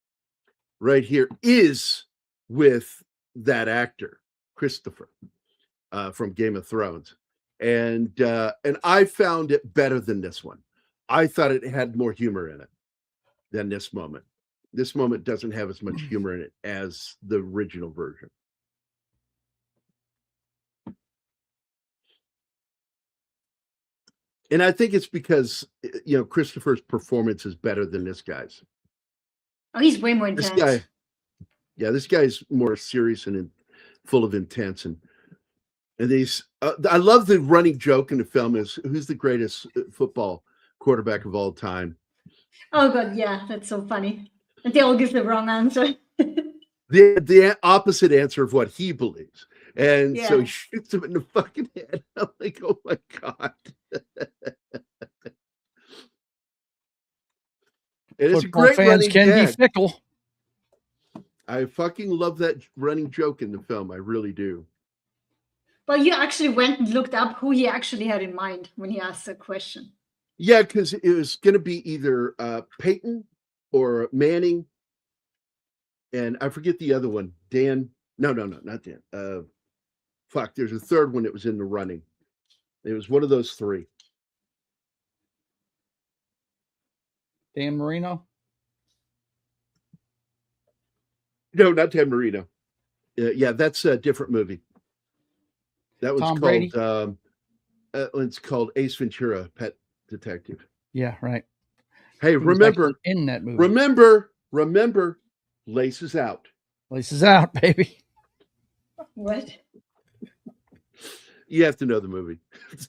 right here is with that actor, Christopher, from Game of Thrones. And I found it better than this one. I thought it had more humor in it than this moment. This moment doesn't have as much humor in it as the original version. And I think it's because, you know, Christopher's performance is better than this guy's. Oh, he's way more intense. This guy's more serious and full of intense. And these, I love the running joke in the film is, who's the greatest football quarterback of all time? Oh, God, yeah, that's so funny. And they all give the wrong answer. the opposite answer of what he believes. And so he shoots him in the fucking head. I'm like, oh my God. It's a great fans running can gag. be fickle. I fucking love that running joke in the film. I really do. Well, you actually went and looked up who he actually had in mind when he asked the question. Yeah, because it was going to be either Peyton or Manning. And I forget the other one. Dan. No, not Dan. There's a third one that was in the running. It was one of those three. Dan Marino? No, not Dan Marino. Yeah, that's a different movie. That was Tom called Brady? It's called Ace Ventura, Pet Detective. Yeah, right. Hey, remember in that movie. Remember, laces out. Laces out, baby. What? You have to know the movie. It's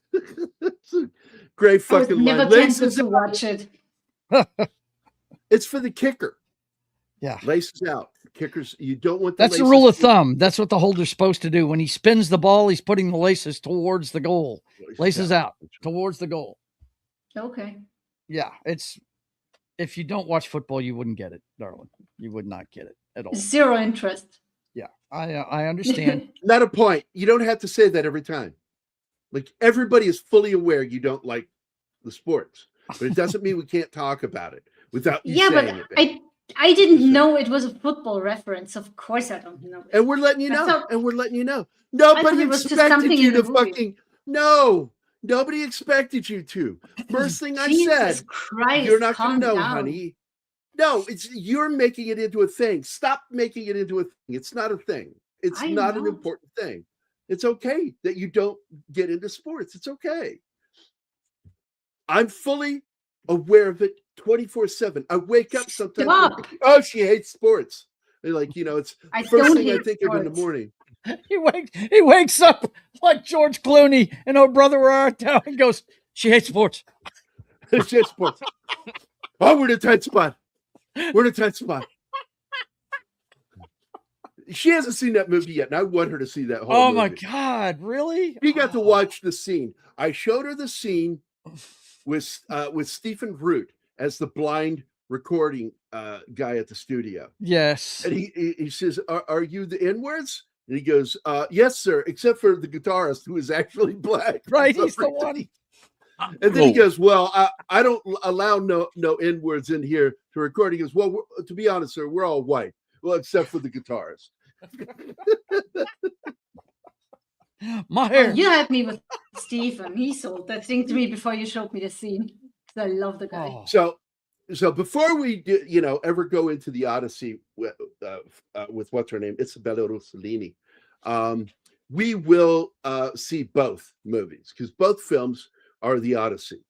a great fucking line. Never tempted to watch it. It's for the kicker. Yeah. Laces out. Kickers, you don't want That's the rule of thumb. That's what the holder's supposed to do. When he spins the ball, he's putting the laces towards the goal. Laces out towards the goal. Okay. Yeah, it's if you don't watch football, you wouldn't get it, darling. You would not get it at all. Zero interest. Yeah, I understand. Not a point. You don't have to say that every time. Like, everybody is fully aware you don't like the sports, but it doesn't mean we can't talk about it without you saying it. Yeah, but I didn't know it was a football reference. Of course I don't know. And we're letting you know. Nobody expected you to fucking... No. Nobody expected you to. First thing I said, Christ, you're not going to know, down. honey. No, you're making it into a thing. Stop making it into a thing. It's not a thing. It's not an important thing. It's okay that you don't get into sports. It's okay. I'm fully aware of it 24/7. I wake up sometimes. Thinking, oh, she hates sports. They're like, you know, it's the first thing I think of in the morning. He wakes up like George Clooney and Oh Brother Where Art Thou and goes, she hates sports. She hates sports. Oh, we're in a tight spot. She hasn't seen that movie yet, and I want her to see that whole movie. Oh my God, really? She got to watch the scene. I showed her the scene with Stephen Root as the blind recording guy at the studio. Yes. And he says, are you the N-words? And he goes, yes, sir, except for the guitarist who is actually black. Right, he's the one. And then he goes, well, I don't allow no N words in here to record. He goes, well, to be honest, sir, we're all white. Well, except for the guitarist. My hair. Well, you had me with Stephen. He sold that thing to me before you showed me the scene. I love the guy. Oh. So before we do, ever go into the Odyssey with what's her name, Isabella Rossellini, we will see both movies because both films are the Odyssey.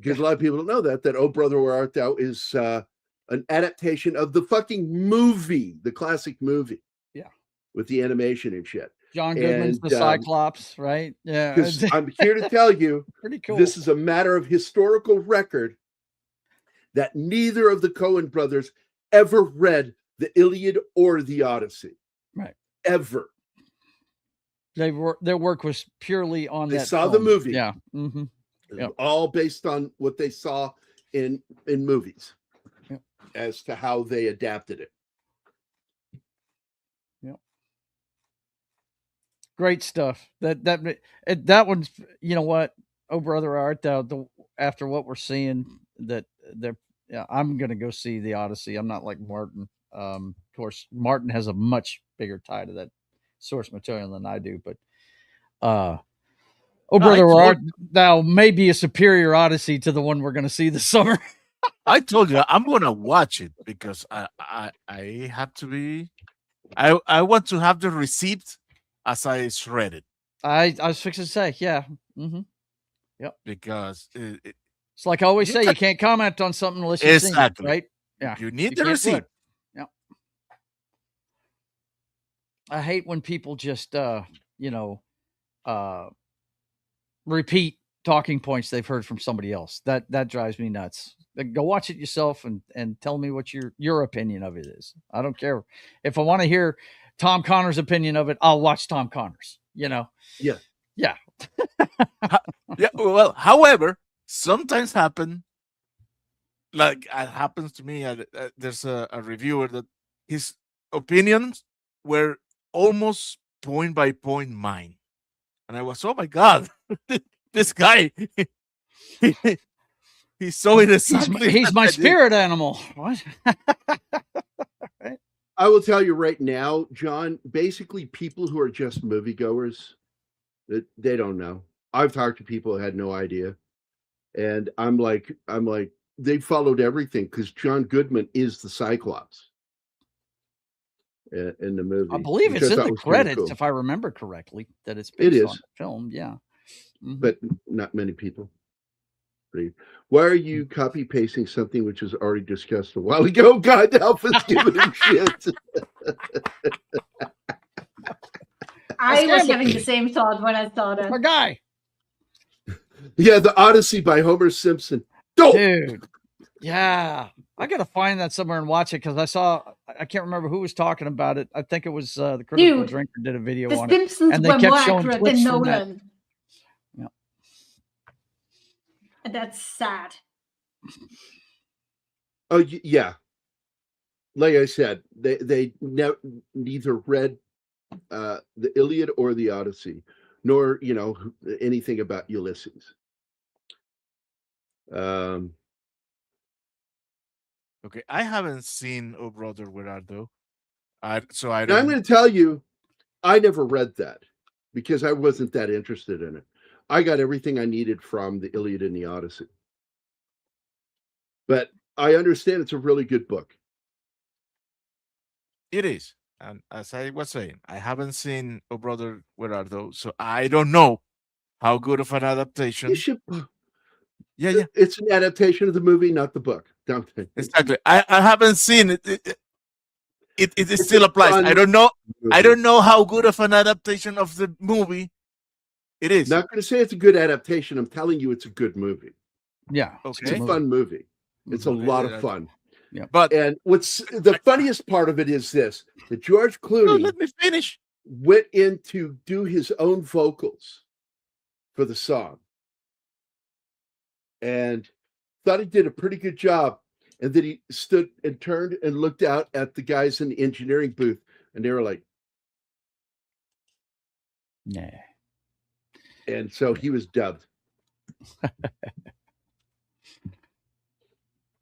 Because a lot of people don't know that Oh Brother Where Art Thou is an adaptation of the fucking movie, the classic movie. Yeah, with the animation and shit. John Goodman's the Cyclops, right? Yeah. Because I'm here to tell you, pretty cool. This is a matter of historical record that neither of the Coen brothers ever read the Iliad or the Odyssey. Right. Ever. Their work was purely on they that saw film. The movie. Yeah. Mm-hmm. Yep. All based on what they saw in movies. Yep. As to how they adapted it. Yep. Great stuff. That one's, you know what? Oh Brother Art Thou, after what we're seeing, I'm gonna go see the Odyssey. I'm not like Martin. Of course, Martin has a much bigger tie to that source material than I do, but Oh Brother Where Art Thou may be a superior Odyssey to the one we're gonna see this summer. I told you I'm gonna watch it because I have to be. I want to have the receipt as I read it. I was fixing to say, yeah. Mm-hmm. Yep. Because it's like I always say, you can't comment on something unless you've seen it, right? Yeah. You need the receipt. Yeah. I hate when people just repeat talking points they've heard from somebody else. That drives me nuts. Go watch it yourself and tell me what your opinion of it is. I don't care. If I want to hear Tom Connor's opinion of it, I'll watch Tom Connor's, Yeah. Yeah. Yeah. Well, however, sometimes happen, like it happens to me. There's a reviewer that his opinions were almost point by point mine. And I was, oh my God, this guy, he's so innocent. He's my spirit animal. What? Right? I will tell you right now, John, basically people who are just moviegoers, they don't know. I've talked to people who had no idea. And I'm like, they followed everything because John Goodman is the Cyclops in the movie. I believe it's in the credits, cool. If I remember correctly, that it's based on the film. Yeah. Mm-hmm. But not many people. Why are you copy pasting something which was already discussed a while ago? God, Alpha's giving him shit. I was having the same thought when I saw that. My guy. Yeah, the Odyssey by Homer Simpson. Dude. Yeah. I got to find that somewhere and watch it because I can't remember who was talking about it. I think it was the Critical Drinker did a video on it. The Simpsons were more accurate than Nolan. Yeah. And that's sad. Oh, yeah. Like I said, they neither read the Iliad or the Odyssey, nor anything about Ulysses. Okay, I haven't seen Oh Brother Where Art Thou, so I'm going to tell you, I never read that because I wasn't that interested in it. I got everything I needed from the Iliad and the Odyssey, but I understand it's a really good book. It is. And as I was saying, I haven't seen Oh Brother Where Art Thou, so I don't know how good of an adaptation. Yeah. It's an adaptation of the movie, not the book. Exactly. I haven't seen it. It still applies. I don't know. Movie. I don't know how good of an adaptation of the movie it is. Not going to say it's a good adaptation. I'm telling you, it's a good movie. Yeah. Okay. It's a fun movie. It's a lot of fun. Yeah. And what's the funniest part of it is this: that George Clooney let me finish. Went in to do his own vocals for the song and thought he did a pretty good job. And then he stood and turned and looked out at the guys in the engineering booth, and they were like, "Nah." And so he was dubbed.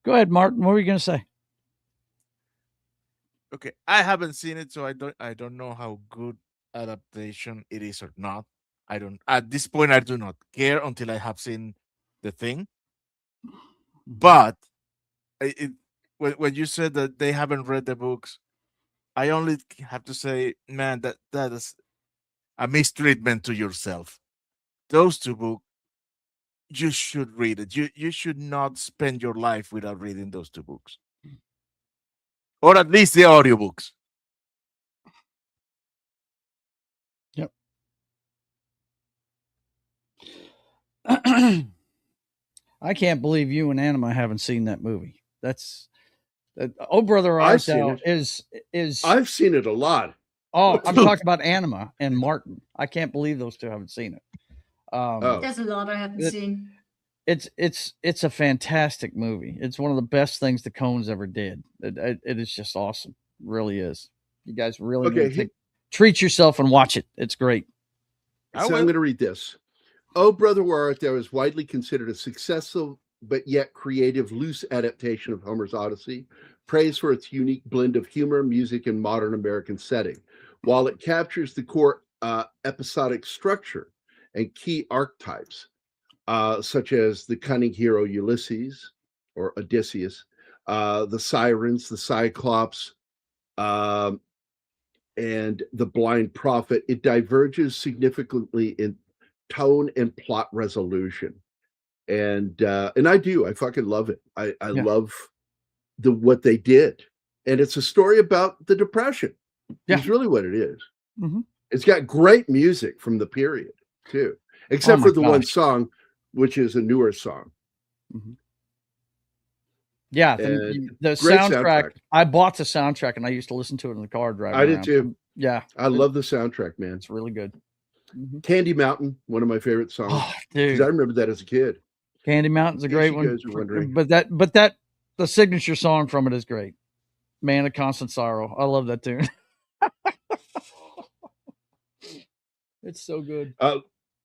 Go ahead, Martin. What were you going to say? Okay, I haven't seen it, so I don't know how good adaptation it is or not. I don't at this point I do not care until I have seen the thing. But when you said that they haven't read the books, I only have to say, man, that is a mistreatment to yourself. Those two books, you should read it. You should not spend your life without reading those two books, or at least the audiobooks. Yep. I can't believe you and Anima haven't seen that movie. That's Oh Brother Art Thou is I've seen it a lot. Oh, I'm talking about Anima and Martin. I can't believe those two haven't seen it. There's a lot I haven't seen. It's a fantastic movie. It's one of the best things the Coens ever did. It is just awesome. It really is. You guys really need to treat yourself and watch it. It's great. So I'm going to read this. Oh Brother, Where Art Thou is widely considered a successful but yet creative, loose adaptation of Homer's Odyssey, praised for its unique blend of humor, music, and modern American setting. While it captures the core episodic structure and key archetypes, such as the cunning hero Ulysses or Odysseus, the sirens, the Cyclops, and the blind prophet, it diverges significantly in tone and plot resolution. And I fucking love it. I love what they did. And it's a story about the Depression. It's really what it is. Mm-hmm. It's got great music from the period too, except for the one song, which is a newer song. Mm-hmm. Yeah, the soundtrack. I bought the soundtrack and I used to listen to it in the car driving. I did too. Yeah, I love the soundtrack, man. It's really good. Mm-hmm. Candy Mountain, one of my favorite songs. Oh, dude, I remember that as a kid. Candy Mountain's a great one. But that the signature song from it is great. Man of Constant Sorrow. I love that tune. It's so good.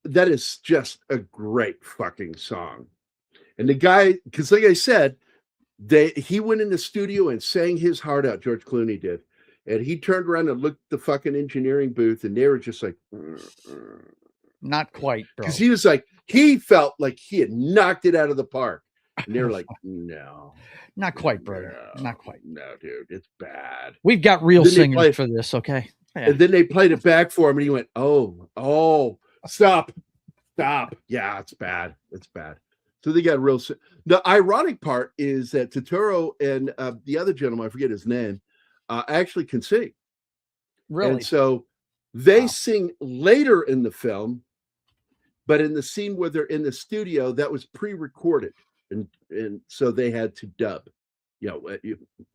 That is just a great fucking song. And the guy, because like I said, he went in the studio and sang his heart out. George Clooney did. And he turned around and looked at the fucking engineering booth, and they were just like, not quite, bro. Because he was like, he felt like he had knocked it out of the park. And they were like, no. Not quite, bro. Not quite. No, dude, it's bad. We've got real singers for this, okay? Yeah. And then they played it back for him, and he went, oh, stop. Yeah, it's bad. It's bad. So they got real. The ironic part is that Totoro and the other gentleman, I forget his name, actually can sing. Really? And so they sing later in the film, but in the scene where they're in the studio, that was pre-recorded. And so they had to dub,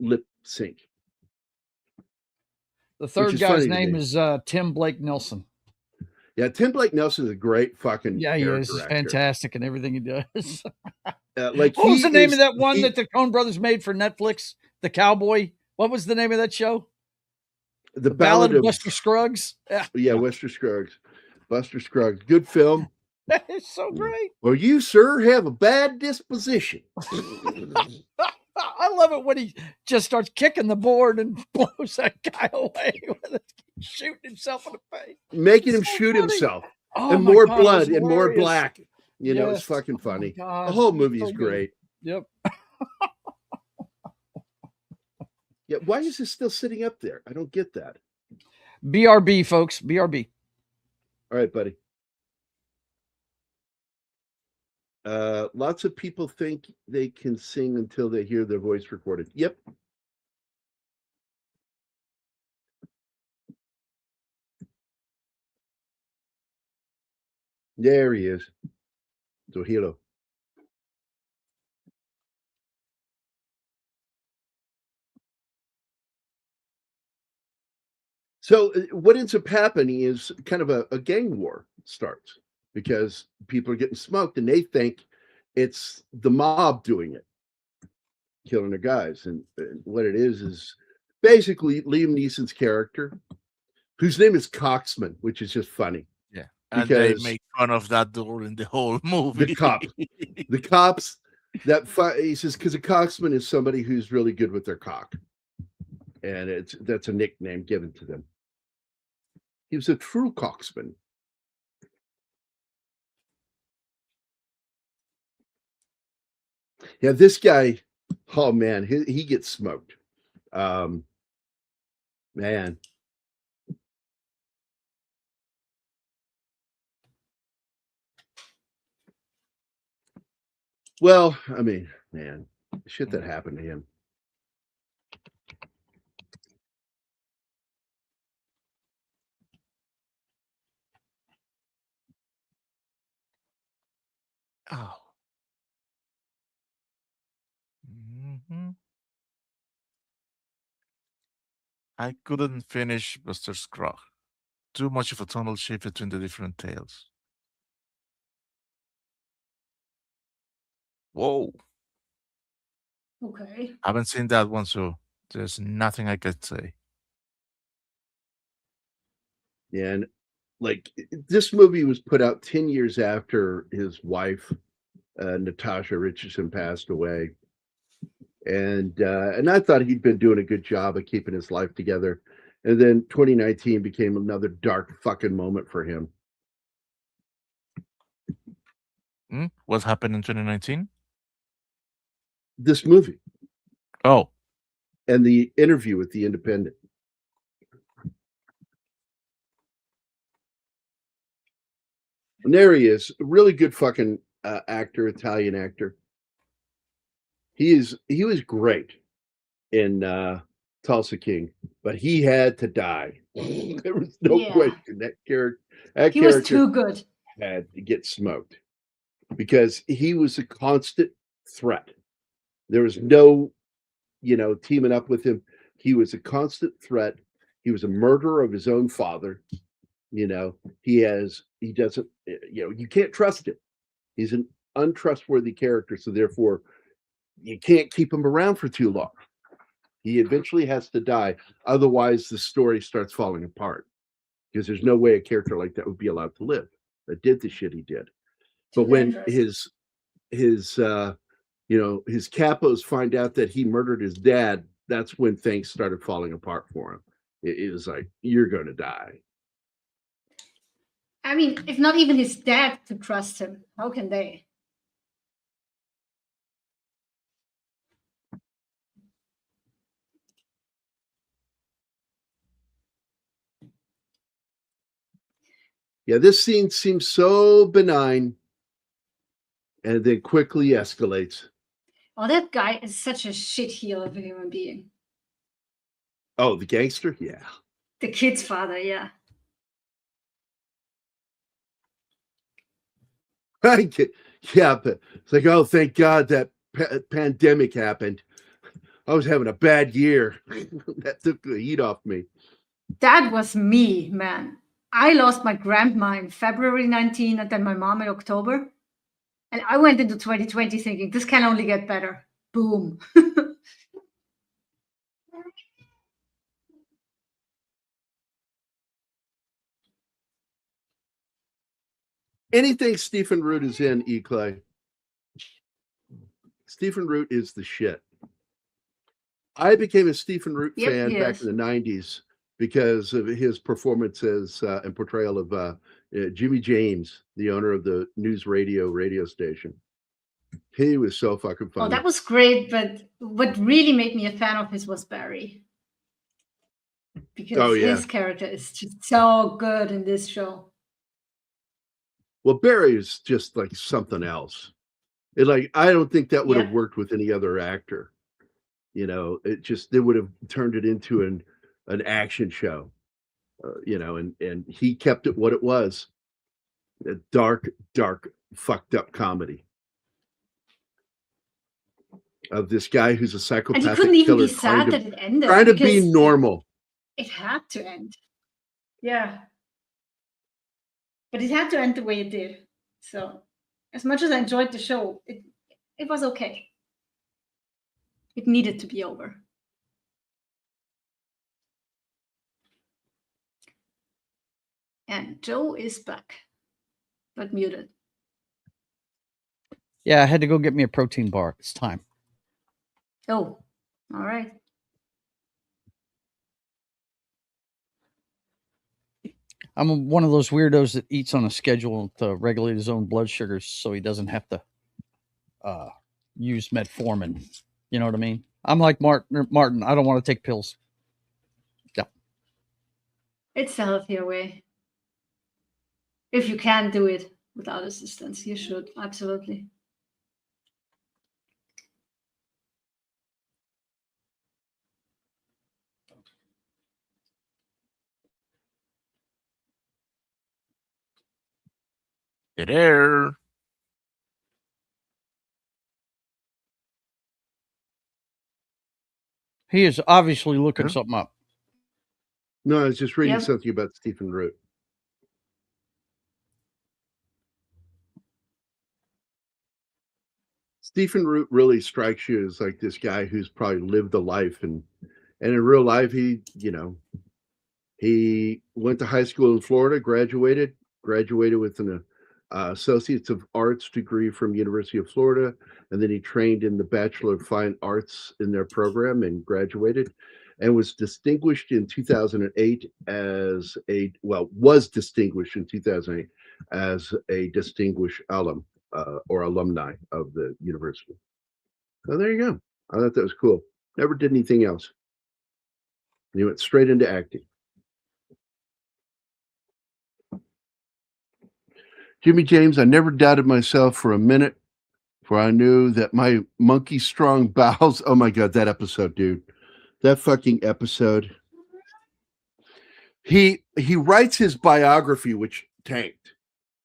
lip sync. The third guy's name is Tim Blake Nelson. Yeah, Tim Blake Nelson is a great fucking he is. He's fantastic in everything he does. What was the name of that one that the Coen brothers made for Netflix? The Cowboy. What was the name of that show? The Ballad of Buster Scruggs. Yeah, Buster Scruggs. Good film. It's so great. Well, you, sir, have a bad disposition. I love it when he just starts kicking the board and blows that guy away with it, shooting himself in the face. Making him shoot himself. And more blood and more black. It's fucking funny. The whole movie is great. Yep. Yeah, why is this still sitting up there? I don't get that. BRB, folks. BRB. All right, buddy. Lots of people think they can sing until they hear their voice recorded. Yep. There he is. Tohiro. So what ends up happening is kind of a gang war starts because people are getting smoked and they think it's the mob doing it, killing their guys. And what it is basically Liam Neeson's character, whose name is Coxman, which is just funny. Yeah. And they because make fun of that door in the whole movie. the cops he says, because a cocksman is somebody who's really good with their cock, and that's a nickname given to them. He was a true cocksman. Yeah, this guy, oh man, he gets smoked. Man. Well, I mean, man, shit that happened to him. Oh. Mhm. I couldn't finish Buster Scruggs. Too much of a tonal shift between the different tales. Whoa. Okay. I haven't seen that one, so there's nothing I could say. Yeah, and like this movie was put out 10 years after his wife, Natasha Richardson, passed away. And I thought he'd been doing a good job of keeping his life together. And then 2019 became another dark fucking moment for him. What happened in 2019? This movie Oh, and the interview with the Independent. And there he is, a really good fucking actor, Italian actor. He was great in Tulsa King, but he had to die. There was no question that He was too good. had to get smoked because he was a constant threat. There was no, teaming up with him. He was a constant threat. He was a murderer of his own father. He doesn't, you can't trust him. He's an untrustworthy character. So therefore, you can't keep him around for too long. He eventually has to die. Otherwise, the story starts falling apart because there's no way a character like that would be allowed to live that did the shit he did. But when his capos find out that he murdered his dad, that's when things started falling apart for him. It was like, you're going to die. I mean, if not even his dad to trust him, how can they? Yeah, this scene seems so benign and then quickly escalates. Oh, that guy is such a shit heel of a human being. Oh, the gangster? Yeah. The kid's father, yeah. Yeah, but it's like, oh, thank God that pandemic happened. I was having a bad year. That took the heat off me. That was me, man. I lost my grandma in February 19 and then my mom in October. And I went into 2020 thinking, this can only get better. Boom. Anything Stephen Root is in, E-Clay. Stephen Root is the shit. I became a Stephen Root fan back in the 90s because of his performances and portrayal of Jimmy James, the owner of the news radio station. He was so fucking funny. Oh, that was great, but what really made me a fan of his was Barry. Because his character is just so good in this show. Well, Barry is just like something else. I don't think that would have worked with any other actor. They would have turned it into an action show. And he kept it what it was. A dark, fucked up comedy of this guy who's a psychopathic and he couldn't even killer be sad that it ended. Trying to be normal. It had to end. Yeah. But it had to end the way it did. So, as much as I enjoyed the show, it was okay. It needed to be over. And Joe is back. but muted. Yeah, I had to go get me a protein bar. It's time. Oh, all right. I'm one of those weirdos that eats on a schedule to regulate his own blood sugars so he doesn't have to use metformin. You know what I mean? I'm like Martin. I don't want to take pills. Yeah. It's the healthier way. If you can do it without assistance, you should. Absolutely. There. He is obviously looking something up. No, I was just reading Yep. something about Stephen Root. Stephen Root really strikes you as like this guy who's probably lived a life, and in real life, he went to high school in Florida, graduated with an Associates of Arts degree from University of Florida, and then he trained in the Bachelor of Fine Arts in their program and graduated, and was distinguished in 2008 was distinguished in 2008 as a distinguished alum or alumni of the university. So there you go. I thought that was cool. Never did anything else. He went straight into acting. Jimmy James, I never doubted myself for a minute, for I knew that my monkey strong bowels. Oh my God, that episode, dude. That fucking episode. He writes his biography, which tanked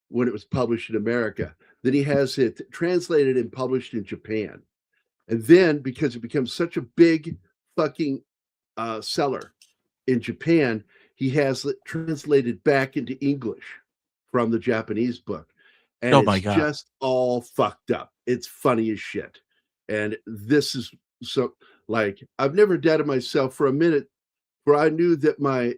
when it was published in America. Then he has it translated and published in Japan. And then, because it becomes such a big fucking seller in Japan, he has it translated back into English from the Japanese book. And Oh my it's God. just all fucked up. It's funny as shit. And this is so, like, I've never doubted myself for a minute, for I knew that my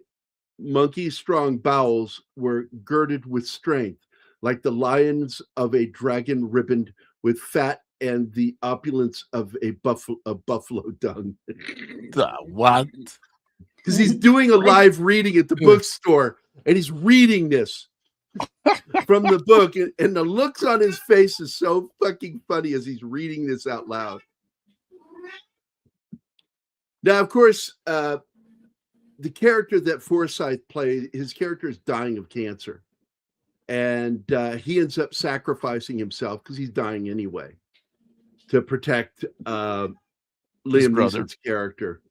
monkey strong bowels were girded with strength, like the lions of a dragon ribboned with fat and the opulence of a buffalo dung. What? Because he's doing a live reading at the bookstore, and he's reading this from the book, and the looks on his face is so fucking funny as he's reading this out loud. Now, of course, the character that Forsyth played, his character is dying of cancer, and he ends up sacrificing himself because he's dying anyway to protect Liam Neeson's character.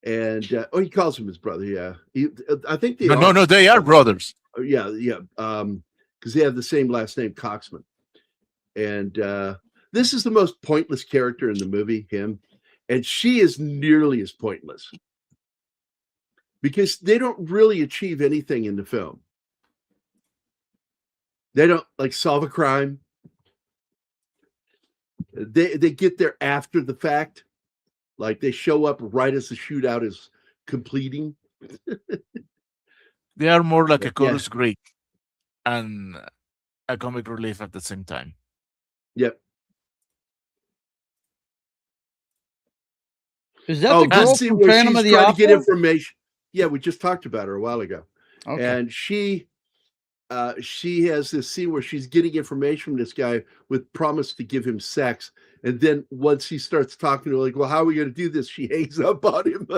And he calls him his brother. Yeah, I think they are. No, they are brothers. Yeah. Because they have the same last name, Coxman. And this is the most pointless character in the movie, him, and she is nearly as pointless because they don't really achieve anything in the film. They don't like solve a crime. They get there after the fact. Like they show up right as the shootout is completing. They are more like a chorus Greek and a comic relief at the same time. Yep. Is that the girl from Phantom of the Opera? To get information. Yeah, we just talked about her a while ago. Okay. And she has this scene where she's getting information from this guy with promise to give him sex. And then once he starts talking to her, like, well, how are we going to do this? She hangs up on him.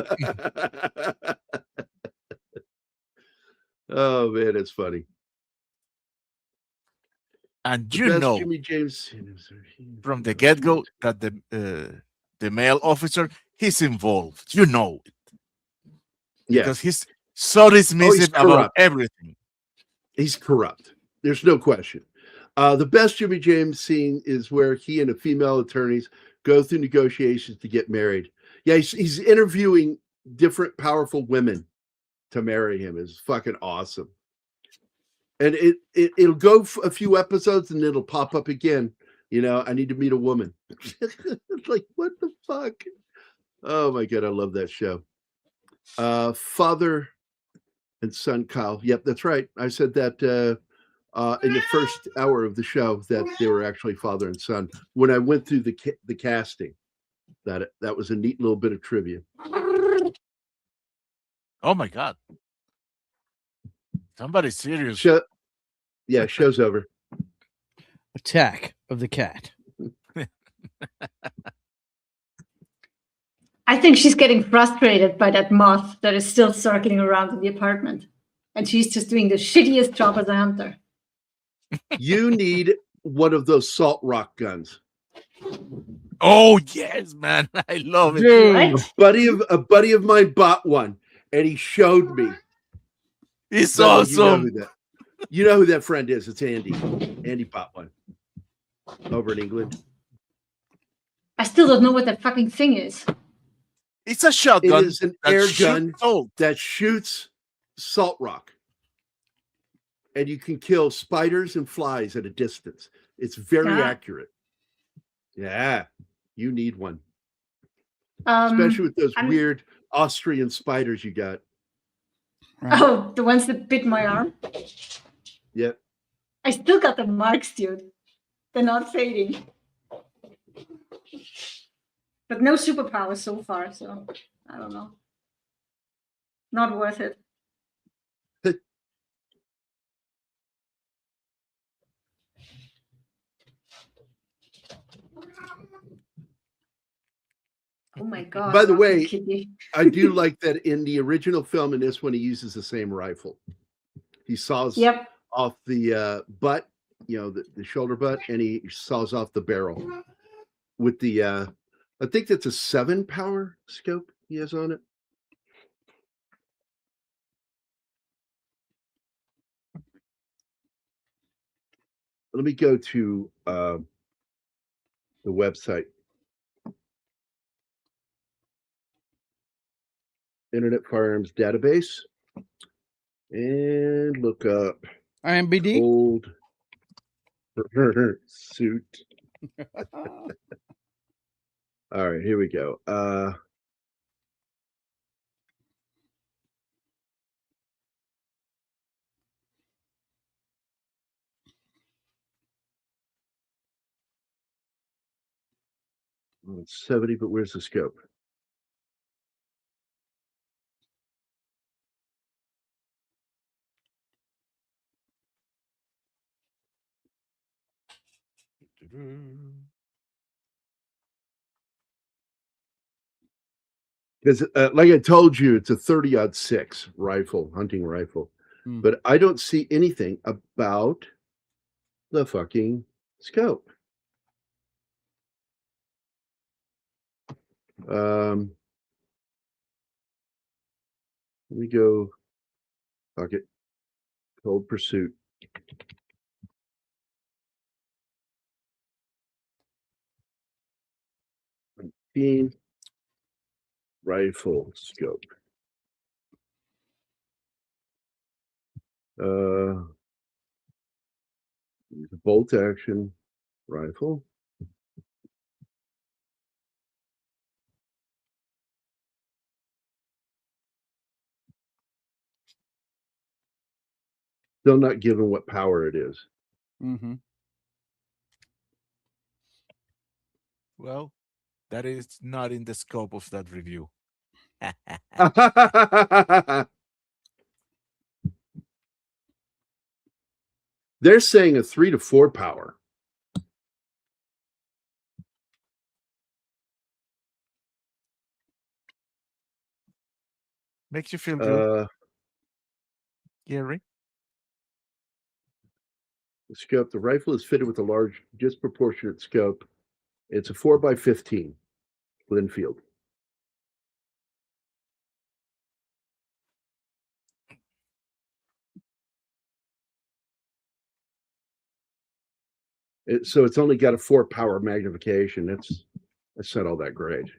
Oh, man, it's funny. And you know, Jimmy James from the get-go that the male officer, he's involved. You know it. Yeah. Because he's so dismissive about everything. He's corrupt. There's no question. The best Jimmy James scene is where he and a female attorneys go through negotiations to get married. Yeah, he's interviewing different powerful women to marry him. It's fucking awesome. And it'll go a few episodes and it'll pop up again. You know, I need to meet a woman. It's like, what the fuck? Oh my God, I love that show. Father and son Kyle. Yep, that's right. I said that in the first hour of the show that they were actually father and son. When I went through the casting, that was a neat little bit of trivia. Oh my God! Somebody's serious. Show's over. Attack of the Cat. I think she's getting frustrated by that moth that is still circling around in the apartment. And she's just doing the shittiest job as a hunter. You need one of those salt rock guns. Oh yes, man! I love it. Dude. A buddy of mine bought one, and he showed me. It's awesome. You know who that friend is? It's Andy. Andy bought one over in England. I still don't know what that fucking thing is. It's a shotgun. It is an air gun that shoots salt rock. And you can kill spiders and flies at a distance. It's very accurate. Yeah, you need one. Especially with those weird Austrian spiders you got. Right. Oh, the ones that bit my arm? Yep. I still got the marks, dude. They're not fading. But no superpowers so far, so I don't know. Not worth it. Oh my God. By the way, I do like that in the original film, in this one, he uses the same rifle. He saws off the butt, the shoulder butt, and he saws off the barrel with the, I think that's a 7-power scope he has on it. Let me go to the website. Internet Firearms Database, and look up IMBD old suit. All right, here we go. 70, but where's the scope? Because, like I told you, it's a 30-06 rifle, hunting rifle. But I don't see anything about the fucking scope. Let me go. Fuck it. Cold Pursuit. Rifle scope. Bolt action rifle. Still not given what power it is. Mm-hmm. Well, that is not in the scope of that review. They're saying a 3 to 4 power. Makes you feel good, Gary. The scope. The rifle is fitted with a large, disproportionate scope. It's a 4x15 Linfield. So it's only got a 4-power magnification. That's not all that great.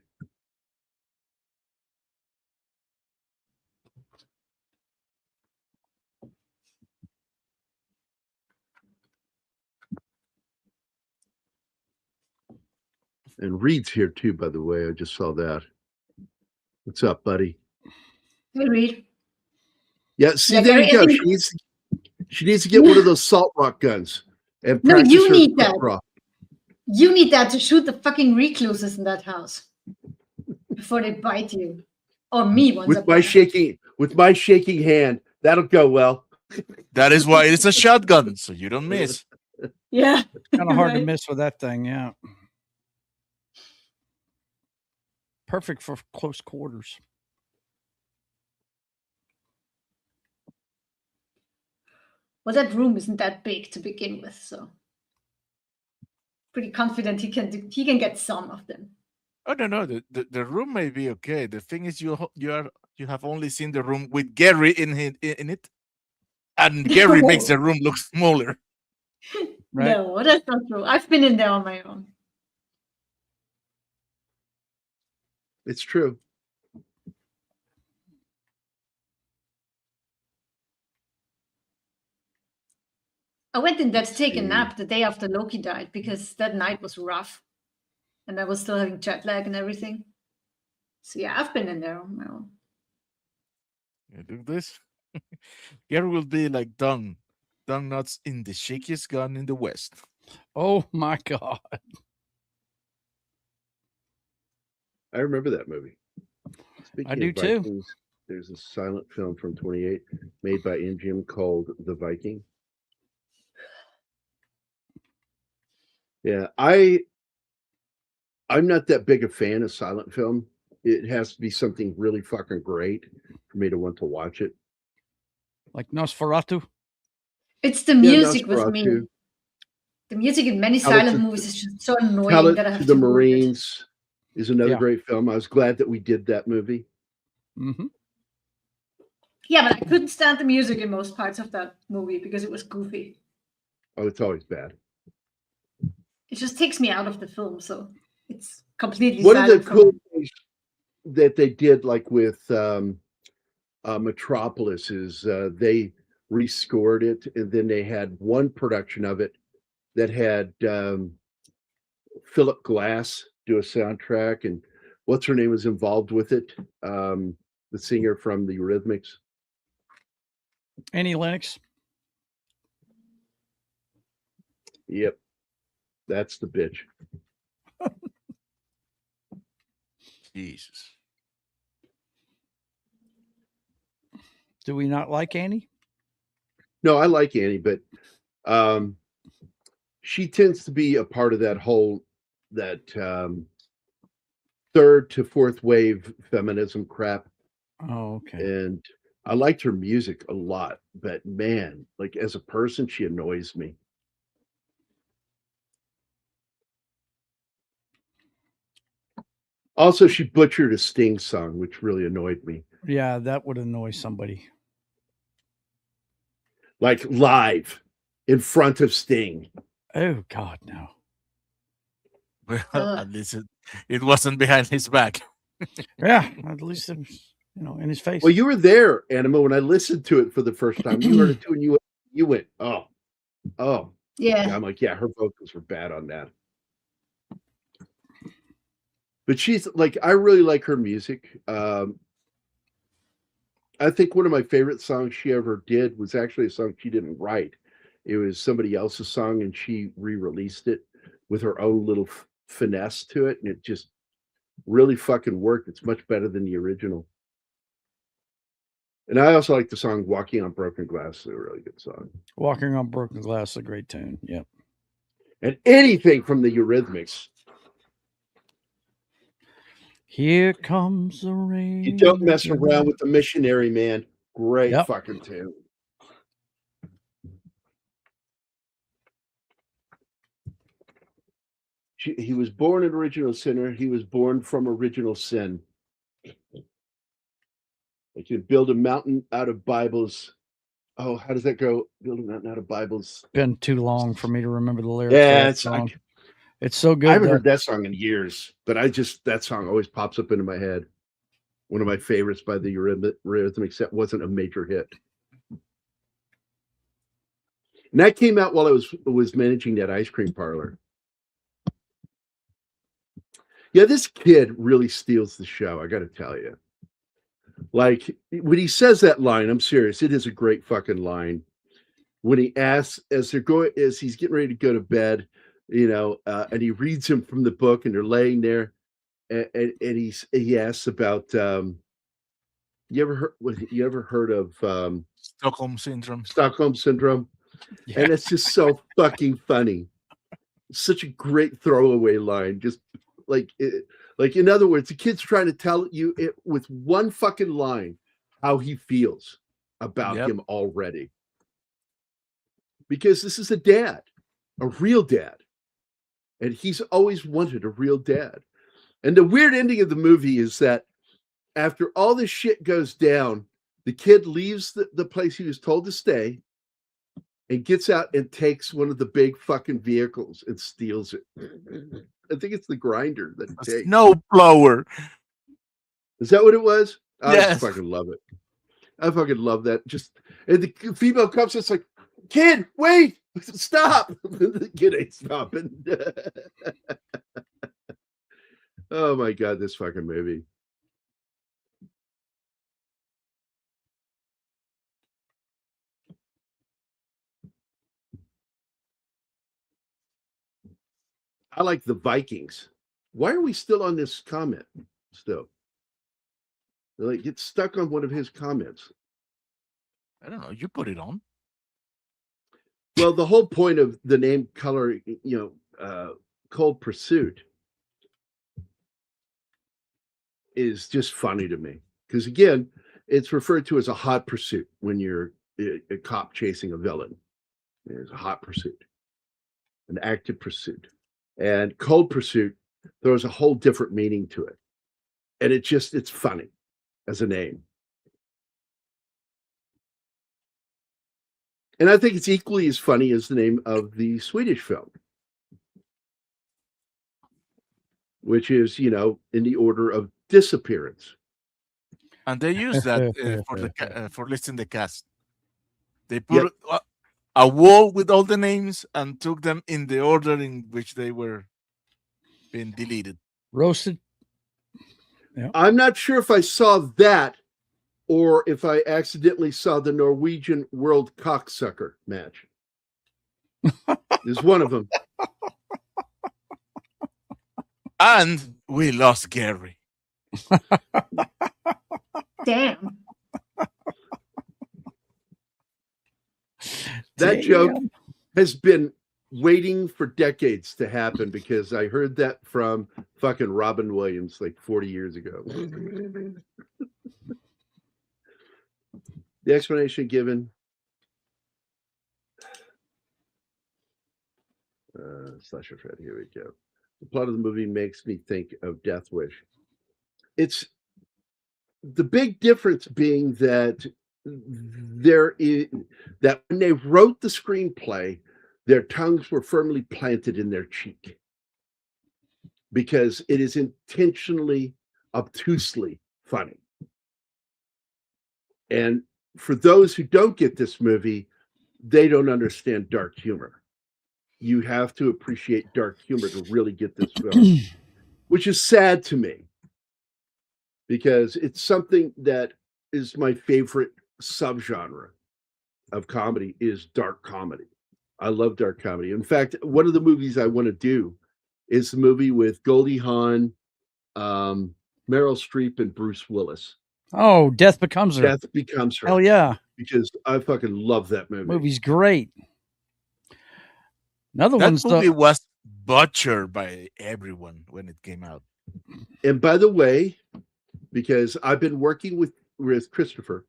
And Reed's here too, by the way. I just saw that. What's up, buddy? Hey, Reed. Yeah, see, there you go. She needs to get one of those salt rock guns and No, practice you her need that. raw. You need that to shoot the fucking recluses in that house before they bite you. Or me once With my shaking hand. That'll go well. That is why it's a shotgun, so you don't miss. Yeah. Kind of hard to Right. miss with that thing. Yeah. Perfect for close quarters. Well, that room isn't that big to begin with, so pretty confident he can get some of them. Oh no, the room may be okay. The thing is, you have only seen the room with Gary in it, and Gary makes the room look smaller. Right? No, that's not true. I've been in there on my own. It's true. I went in there to take a nap the day after Loki died because that night was rough. And I was still having jet lag and everything. So yeah, I've been in there on my own. You do this. Gary will be like Dung Nuts in the shakiest gun in the West. Oh my God. I remember that movie. I do too. Vikings, there's a silent film from 28 made by MGM called The Viking. Yeah, I'm not that big a fan of silent film. It has to be something really fucking great for me to want to watch it. Like Nosferatu. It's the music with me. Nosferatu. The music in many silent movies is just so annoying Talent that I have to to the move it. Marines is another Yeah. great film. I was glad that we did that movie. Mm-hmm. Yeah, but I couldn't stand the music in most parts of that movie because it was goofy. Oh, it's always bad. It just takes me out of the film, so it's completely One of the silent. cool things that they did, like with Metropolis, is they rescored it, and then they had one production of it that had Philip Glass do a soundtrack, and what's her name was involved with it, the singer from the Eurythmics. Annie Lennox. Yep, that's the bitch. Jesus. Do we not like Annie? No, I like Annie, but she tends to be a part of that whole third to fourth wave feminism crap. Oh, okay. And I liked her music a lot, but man, like as a person, she annoys me. Also, she butchered a Sting song, which really annoyed me. Yeah, that would annoy somebody. Like live in front of Sting. Oh God, no. Well, at least it wasn't behind his back. Yeah, at least it was, in his face. Well, you were there, Anima, when I listened to it for the first time. You heard it too, and you went, oh. Yeah. I'm like, yeah, her vocals were bad on that. But she's like, I really like her music. I think one of my favorite songs she ever did was actually a song she didn't write. It was somebody else's song, and she re-released it with her own little finesse to it, and it just really fucking worked. It's much better than the original. And I also like the song Walking on Broken Glass. It's a really good song. Walking on Broken Glass, a great tune. Yep. And anything from the Eurythmics. Here comes the rain. You don't mess around with the Missionary Man. Great Yep. fucking tune. He was born an original sinner. He was born from original sin. Like you build a mountain out of Bibles. Oh, how does that go? Build a mountain out of Bibles. Been too long for me to remember the lyrics. Yeah, it's so good. I haven't heard that song in years, but that song always pops up into my head. One of my favorites by the Eurythmics that wasn't a major hit. And that came out while I was managing that ice cream parlor. Yeah, this kid really steals the show, I got to tell you. Like, when he says that line, I'm serious, it is a great fucking line. when he asks as he's getting ready to go to bed, and he reads him from the book, and they're laying there, and he asks about you ever heard of Stockholm syndrome? Stockholm syndrome? Yeah. And it's just so fucking funny. Such a great throwaway line. Just like in other words, the kid's trying to tell you it with one fucking line how he feels about him already. Because this is a dad, a real dad. And he's always wanted a real dad. And the weird ending of the movie is that after all this shit goes down, the kid leaves the place he was told to stay and gets out and takes one of the big fucking vehicles and steals it. I think it's the grinder that he takes. Snow blower. Is that what it was? Yes. I fucking love it. I fucking love that. And the female comes, it's like, kid, wait, stop. The kid ain't stopping. Oh my God, this fucking movie. I like the Vikings. Why are we still on this comment still? Like, get stuck on one of his comments. I don't know. You put it on. Well, the whole point of the name color, Cold Pursuit is just funny to me. Because again, it's referred to as a hot pursuit when you're a cop chasing a villain. It's a hot pursuit, an active pursuit. And Cold Pursuit throws a whole different meaning to it. And it's funny as a name. And I think it's equally as funny as the name of the Swedish film, which is, in the order of disappearance. And they use that for listing the cast. They put a wall with all the names and took them in the order in which they were being deleted. Roasted. Yeah. I'm not sure if I saw that or if I accidentally saw the Norwegian World Cocksucker match. There's one of them. And we lost Gary. Damn. That joke has been waiting for decades to happen because I heard that from fucking Robin Williams like 40 years ago. The explanation given. Slasher Fred, here we go. The plot of the movie makes me think of Death Wish. It's the big difference being that when they wrote the screenplay, their tongues were firmly planted in their cheek because it is intentionally, obtusely funny. And for those who don't get this movie, they don't understand dark humor. You have to appreciate dark humor to really get this film, which is sad to me because it's something that is my favorite subgenre of comedy is dark comedy. I love dark comedy. In fact, one of the movies I want to do is the movie with Goldie Hawn, Meryl Streep, and Bruce Willis. Oh, Death Becomes Her. Death Becomes Her. Hell yeah. Because I fucking love that movie. Movie's great. Another that one's movie was butchered by everyone when it came out. And by the way, because I've been working with Christopher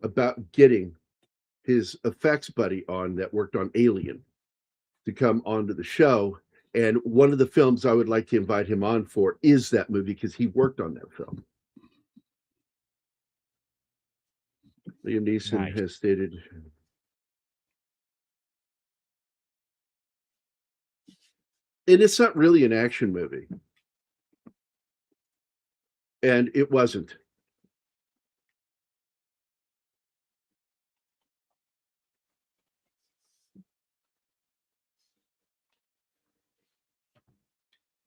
about getting his effects buddy on that worked on Alien to come onto the show. And one of the films I would like to invite him on for is that movie because he worked on that film. Liam Neeson has stated. And it's not really an action movie. And it wasn't.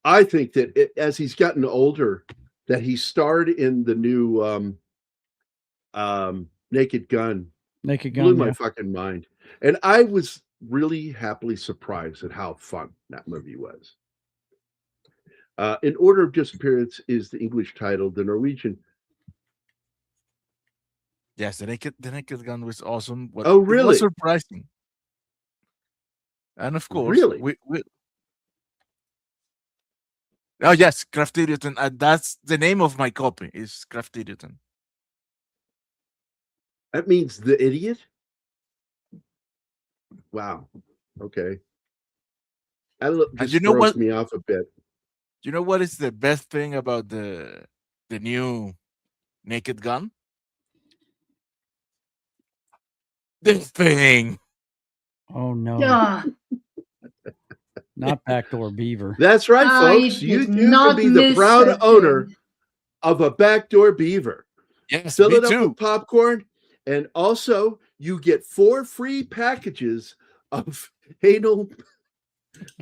I think that as he's gotten older, that he starred in the new Naked Gun. Naked Gun Blew my fucking mind. And I was really happily surprised at how fun that movie was. In Order of Disappearance is the English title. The Norwegian. Yes, the Naked Gun was awesome. But Oh, it really? was surprising. And of course, Really? we oh yes, Kraftidiuten. That's the name of my copy. Is Kraftidiuten. That means the idiot? Wow. Okay. That just you know throws what? me off a bit. You know what is the best thing about the new Naked Gun? This thing. Oh no, Yeah. not Backdoor Beaver. That's right, I folks. You did can not be the miss proud that owner thing. of a backdoor beaver. Yes, Fill me it up too. with popcorn, and also you get 4 free packages of anal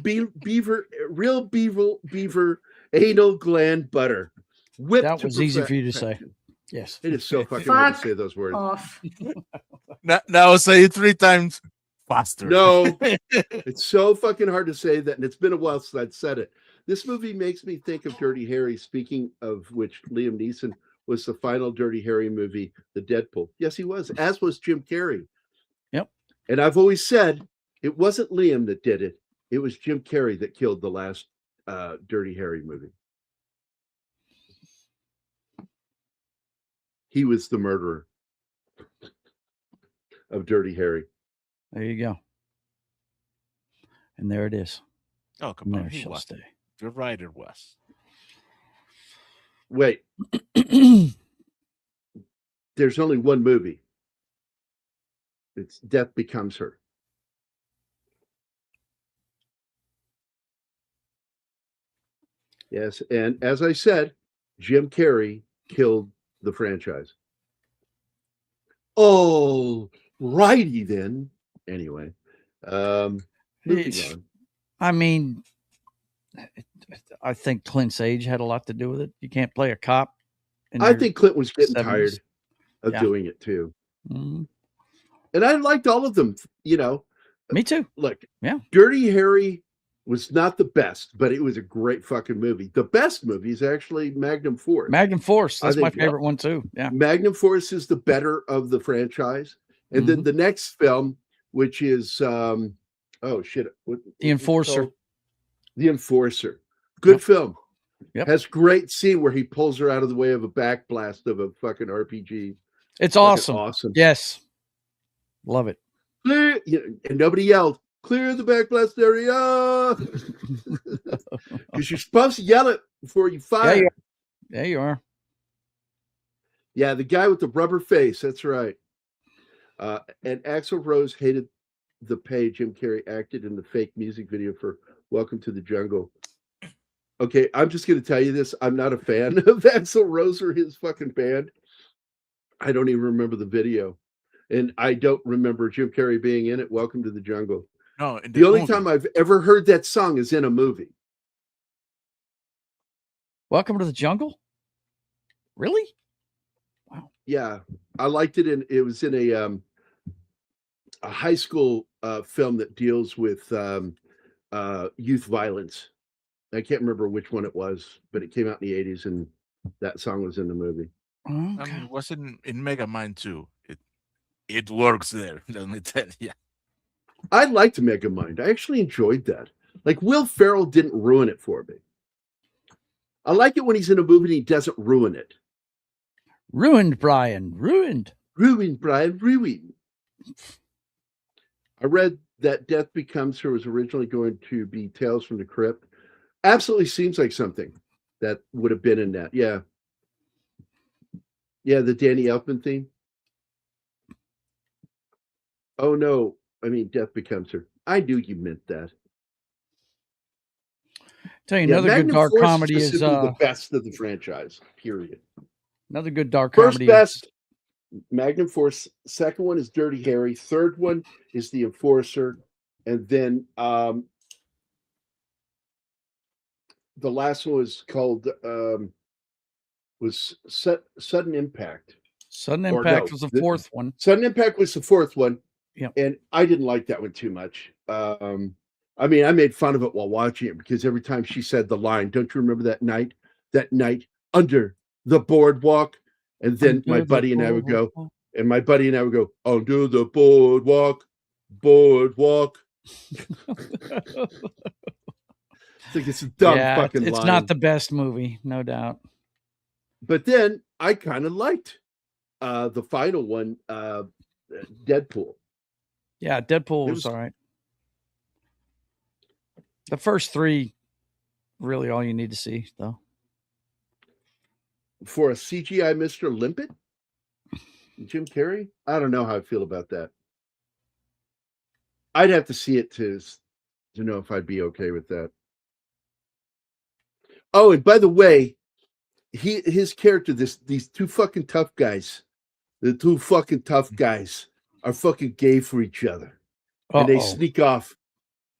beaver, real beaver anal gland butter. Whipped That to was easy for you to say. perfection. Yes. It is so fucking hard to Fuck say those words. off. Now say it 3 times faster. No, it's so fucking hard to say that, and it's been a while since I'd said it. This movie makes me think of Dirty Harry, speaking of which Liam Neeson was the final Dirty Harry movie, The Deadpool. Yes, he was, as was Jim Carrey. Yep. And I've always said it wasn't Liam that did it. It was Jim Carrey that killed the last Dirty Harry movie. He was the murderer of Dirty Harry. There you go. And there it is. Oh, come And on. there He shall was. stay. The writer was. Wait, there's only one movie. It's Death Becomes Her. Yes, and as I said, Jim Carrey killed the franchise. Oh, righty then. Anyway, moving on. I mean, I think Clint's age had a lot to do with it. You can't play a cop. I think Clint was getting 70s. tired of doing it too. Mm-hmm. And I liked all of them, you know. Me too. Look, yeah, Dirty Harry was not the best, but it was a great fucking movie. The best movie is actually Magnum Force. Magnum Force. That's my favorite one too. Yeah. Magnum Force is the better of the franchise. And then the next film, which is The Enforcer. The Enforcer. Good film. Yep. Has great scene where he pulls her out of the way of a backblast of a fucking RPG. It's awesome. Awesome. Yes. Love it. Clear, and nobody yelled, "Clear the backblast area." Because you're supposed to yell it before you fire. Yeah, you are. Yeah, the guy with the rubber face. That's right. And Axl Rose hated the pay Jim Carrey acted in the fake music video for Welcome to the Jungle. Okay, I'm just going to tell you this. I'm not a fan of Axl Rose or his fucking band. I don't even remember the video. And I don't remember Jim Carrey being in it. Welcome to the Jungle. No, the only time I've ever heard that song is in a movie. Welcome to the Jungle? Really? Wow. Yeah, I liked it. It was in a high school film that deals with youth violence. I can't remember which one it was, but it came out in the 80s, and that song was in the movie. Okay. It was in Megamind too. It works there. Let me tell you. I liked Megamind. I actually enjoyed that. Like, Will Ferrell didn't ruin it for me. I like it when he's in a movie and he doesn't ruin it. Ruined, Brian. Ruined. Ruined, Brian. Ruined. I read that Death Becomes Her was originally going to be Tales from the Crypt. Absolutely seems like something that would have been in that. Yeah. Yeah, the Danny Elfman theme. Oh, no. I mean, Death Becomes Her. I knew you meant that. Tell you, another good dark comedy is the best of the franchise, period. Another good dark First comedy. Best, Magnum Force. Second one is Dirty Harry. Third one is The Enforcer. And then the last one was called Sudden Impact. Sudden Impact was the fourth one. Sudden Impact was the fourth one. Yep. And I didn't like that one too much. I mean, I made fun of it while watching it because every time she said the line, don't you remember that night under the boardwalk? And then my buddy and I would go, under the boardwalk. It's like it's a dumb fucking line. It's not the best movie, no doubt. But then I kind of liked the final one, Deadpool. Yeah, Deadpool was all right. The first three, really all you need to see, though. For a CGI Mr. Limpet? Jim Carrey? I don't know how I feel about that. I'd have to see it to know if I'd be okay with that. Oh, and by the way, his character, these two fucking tough guys, the two fucking tough guys are fucking gay for each other. And they sneak off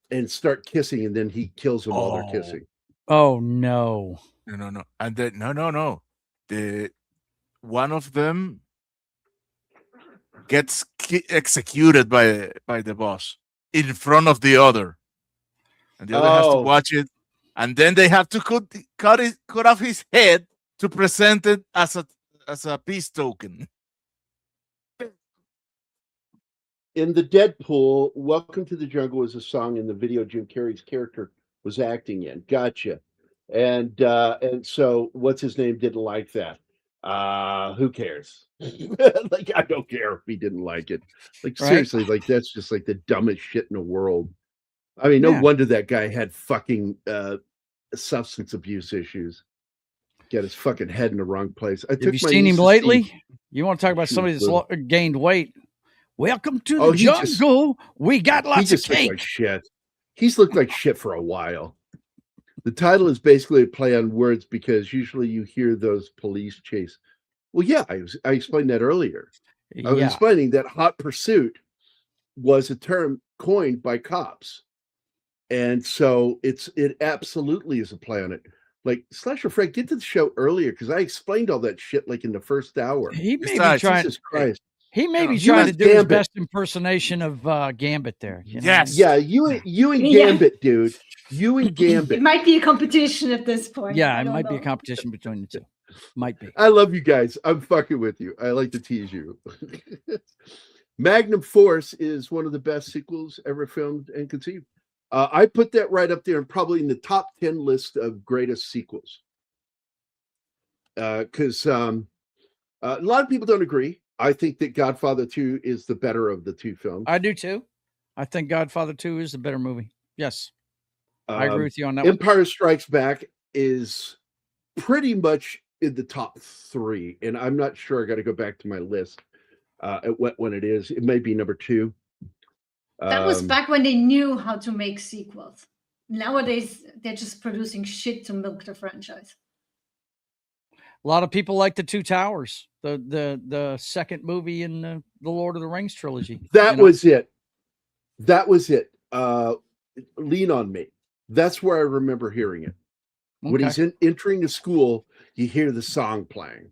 and start kissing, and then he kills them while they're kissing. Oh no. No. And then no. One of them gets executed by the boss in front of the other. And the other has to watch it. And then they have to cut off his head to present it as a peace token. In the Deadpool, Welcome to the Jungle is a song in the video Jim Carrey's character was acting in. Gotcha. And so what's his name didn't like that. Who cares? Like, I don't care if he didn't like it. Like, seriously, like that's just like the dumbest shit in the world. I mean, no wonder that guy had fucking substance abuse issues. Got his fucking head in the wrong place. Have you seen him lately? You want to talk about somebody that's gained weight? Welcome to the jungle. We got lots of cake. Like shit. He's looked like shit for a while. The title is basically a play on words because usually you hear those police chase. Well, yeah, I explained that earlier. I was explaining that hot pursuit was a term coined by cops. And so it absolutely is a play on it. Like, Slasher Frank, get to the show earlier because I explained all that shit like in the first hour. He may be trying. Jesus Christ. He may be trying to do his best impersonation of Gambit there. You know? Yes. Yeah, you and Gambit, dude. You and Gambit. It might be a competition at this point. Yeah, it might be a competition between the two. Might be. I love you guys. I'm fucking with you. I like to tease you. Magnum Force is one of the best sequels ever filmed and conceived. I put that right up there and probably in the top 10 list of greatest sequels. Because a lot of people don't agree. I think that Godfather 2 is the better of the two films. I do too. I think Godfather 2 is the better movie. Yes. I agree with you on that Empire Strikes Back is pretty much in the top 3. And I'm not sure. I got to go back to my list when it is. It may be number 2. That was back when they knew how to make sequels. Nowadays, they're just producing shit to milk the franchise. A lot of people like the Two Towers, the second movie in the Lord of the Rings trilogy. That was it. Lean on Me. That's where I remember hearing it. Okay. When he's entering the school, you hear the song playing.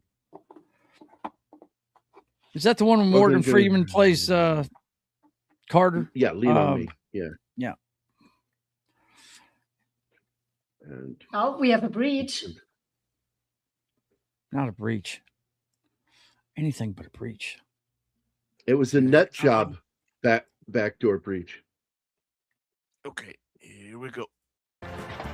Is that the one where Morgan Freeman plays Carter? Yeah, Lean on Me. Yeah. Yeah. And we have a breach. Not a breach. Anything but a breach. It was a nut job backdoor breach. Okay, here we go.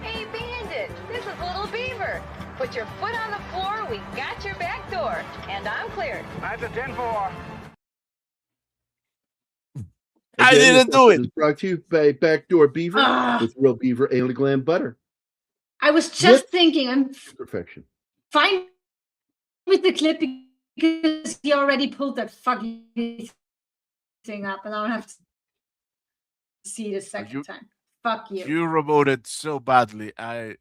Hey, Bandit, this is Little Beaver. Put your foot on the floor, we got your back door, and I'm cleared. That's a 10-4. I didn't do it. Brought to you by Backdoor Beaver with real beaver alien gland butter. I was just thinking, I'm perfection. Fine with the clip because he already pulled that fucking thing up, and I don't have to see it a second time. Fuck you. You remoted so badly. I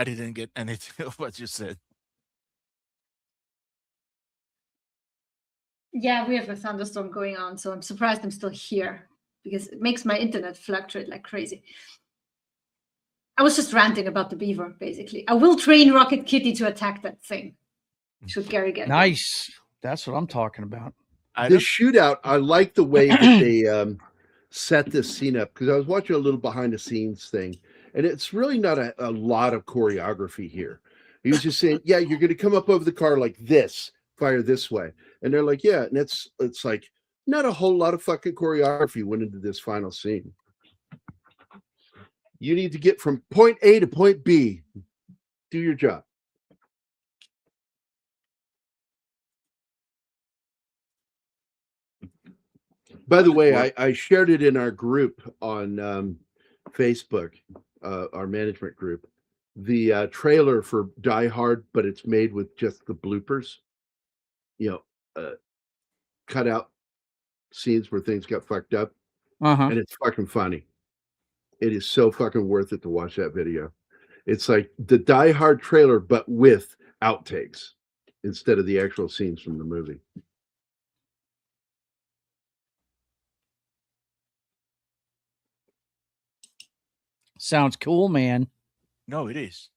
didn't get anything of what you said. Yeah, we have a thunderstorm going on, so I'm surprised I'm still here because it makes my internet fluctuate like crazy. I was just ranting about the beaver, basically. I will train Rocket Kitty to attack that thing. Should Gary get nice? That's what I'm talking about. This shootout, I like the way that they set this scene up, because I was watching a little behind the scenes thing, and it's really not a lot of choreography here. He was just saying, yeah, you're going to come up over the car like this, fire this way. And they're like, yeah. And it's like not a whole lot of fucking choreography went into this final scene. You need to get from point A to point B. Do your job. By the way, I shared it in our group on Facebook, our management group, the trailer for Die Hard, but it's made with just the bloopers, cut out scenes where things got fucked up, and it's fucking funny. It is so fucking worth it to watch that video. It's like the Die Hard trailer, but with outtakes instead of the actual scenes from the movie. Sounds cool, man. No, it is.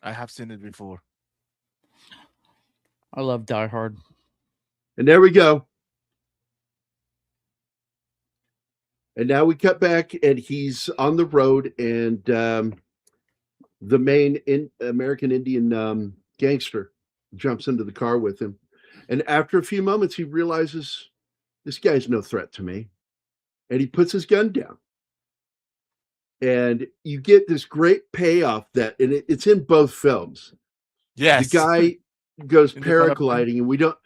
I have seen it before. I love Die Hard. And there we go. And now we cut back, and he's on the road, and the main American Indian gangster jumps into the car with him. And after a few moments, he realizes this guy's no threat to me. And he puts his gun down. And you get this great payoff and it's in both films. Yes. The guy goes paragliding, and we don't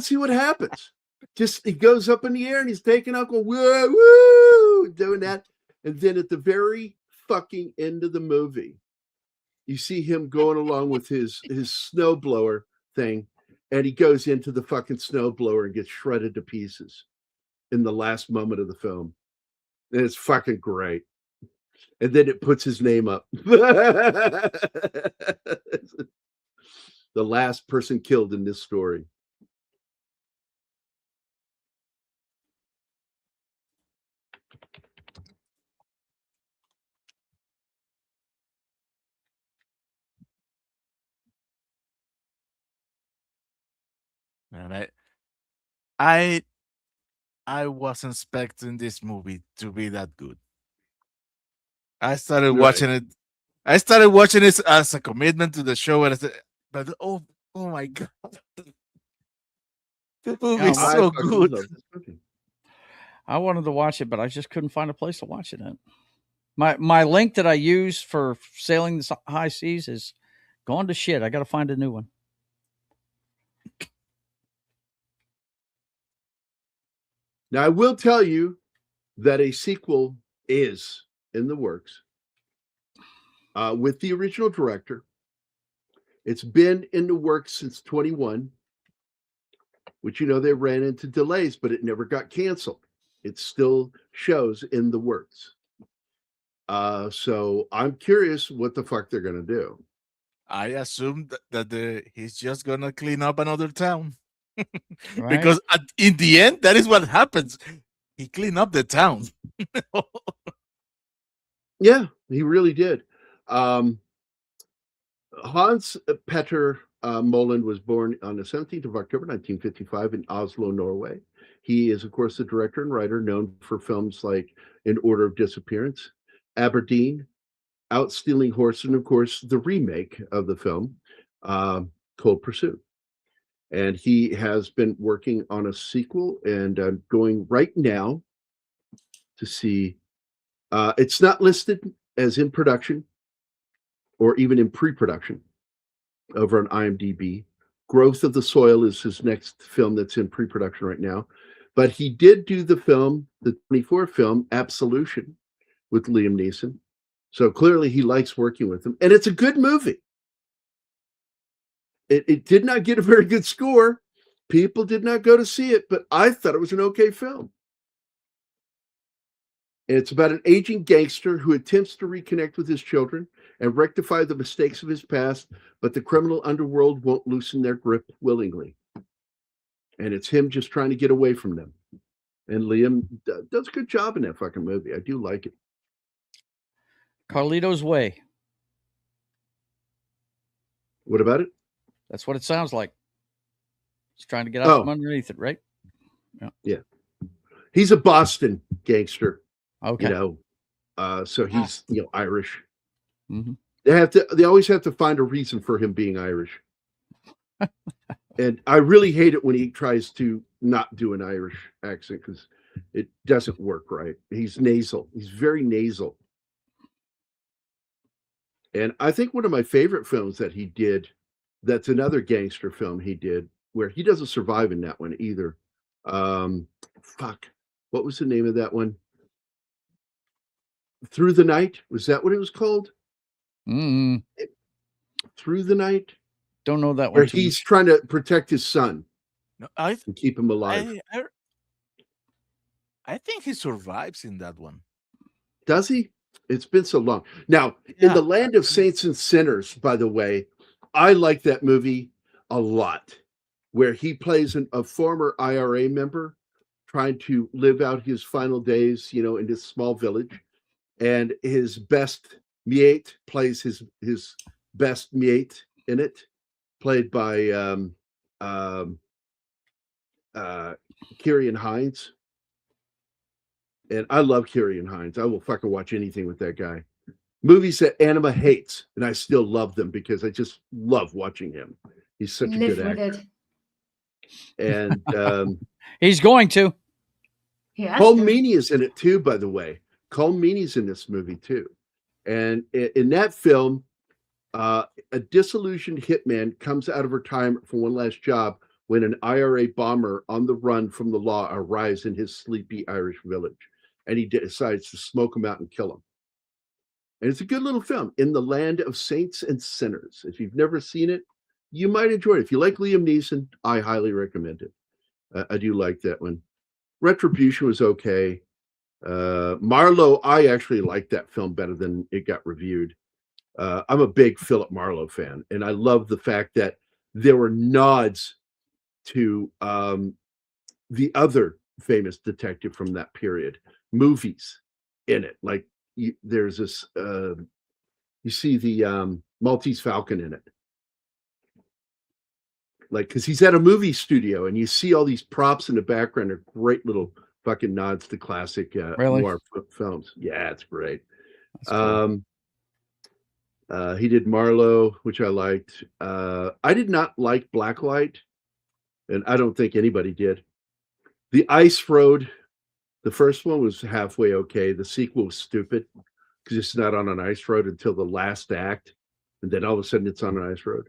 see what happens. Just he goes up in the air and he's taking off, going woo, woo, doing that. And then at the very fucking end of the movie, you see him going along with his snowblower thing, and he goes into the fucking snowblower and gets shredded to pieces in the last moment of the film. And it's fucking great. And then it puts his name up. The last person killed in this story. Man, I wasn't expecting this movie to be that good. I started watching it. I started watching it as a commitment to the show, and but oh my god, the movie is so good. I wanted to watch it, but I just couldn't find a place to watch it in. My link that I use for sailing the high seas is gone to shit. I got to find a new one. Now, I will tell you that a sequel is in the works with the original director. It's been in the works since 21, which, they ran into delays, but it never got canceled. It still shows in the works. So I'm curious what the fuck they're going to do. I assume that he's just going to clean up another town. Right? Because in the end, that is what happens. He cleaned up the town. Yeah, he really did. Hans Petter Moland was born on the 17th of October, 1955 in Oslo, Norway. He is, of course, the director and writer known for films like In Order of Disappearance, Aberdeen, Out Stealing Horse, and, of course, the remake of the film, Cold Pursuit. And he has been working on a sequel, and I'm going right now to see. It's not listed as in production or even in pre-production over on IMDb. Growth of the Soil is his next film that's in pre-production right now. But he did do the film, the 24 film, Absolution, with Liam Neeson. So clearly he likes working with him. And it's a good movie. It did not get a very good score. People did not go to see it, but I thought it was an okay film. And it's about an aging gangster who attempts to reconnect with his children and rectify the mistakes of his past, but the criminal underworld won't loosen their grip willingly. And it's him just trying to get away from them. And Liam does a good job in that fucking movie. I do like it. Carlito's Way. What about it? That's what it sounds like. He's trying to get out from underneath it, right? Yeah. He's a Boston gangster, Okay. you know. So he's, you know, Irish. Mhm. They always have to find a reason for him being Irish. And I really hate it when he tries to not do an Irish accent because it doesn't work right. He's nasal. He's very nasal. And I think one of my favorite films that he did, that's another gangster film he did, where he doesn't survive in that one either. Fuck. What was the name of that one? Through the Night? Was that what it was called? Mm, Through the Night? don't know that Where one. he's trying to protect his son No, and keep him alive. I think he survives in that one. Does he? It's been so long. Now, in Yeah, the Land of Saints and Sinners, by the way, I like that movie a lot, where he plays a former IRA member trying to live out his final days, you know, in this small village. And his best mate plays his best mate in it, played by Kieran Hines. And I love Kieran Hines. I will fucking watch anything with that guy. Movies that Anima hates, and I still love them because I just love watching him. He's such a good actor. And He's going to. Cole Meany is in it too, by the way. Cole Meany's in this movie too. And in that film, a disillusioned hitman comes out of retirement for one last job when an IRA bomber on the run from the law arrives in his sleepy Irish village. And he decides to smoke him out and kill him. And it's a good little film, In the Land of Saints and Sinners. If you've never seen it, you might enjoy it. If you like Liam Neeson, I highly recommend it. I do like that one. Retribution was okay. Marlowe, I actually liked that film better than it got reviewed. I'm a big Philip Marlowe fan, and I love the fact that there were nods to the other famous detective from that period, movies in it. Like there's this, you see the Maltese Falcon in it. Like, because he's at a movie studio and you see all these props in the background are great little fucking nods to classic noir films. Yeah, it's great. Cool. He did Marlowe, which I liked. I did not like Blacklight, and I don't think anybody did. The Ice Road, the first one was halfway okay. The sequel was stupid because it's not on an ice road until the last act, and then all of a sudden it's on an ice road.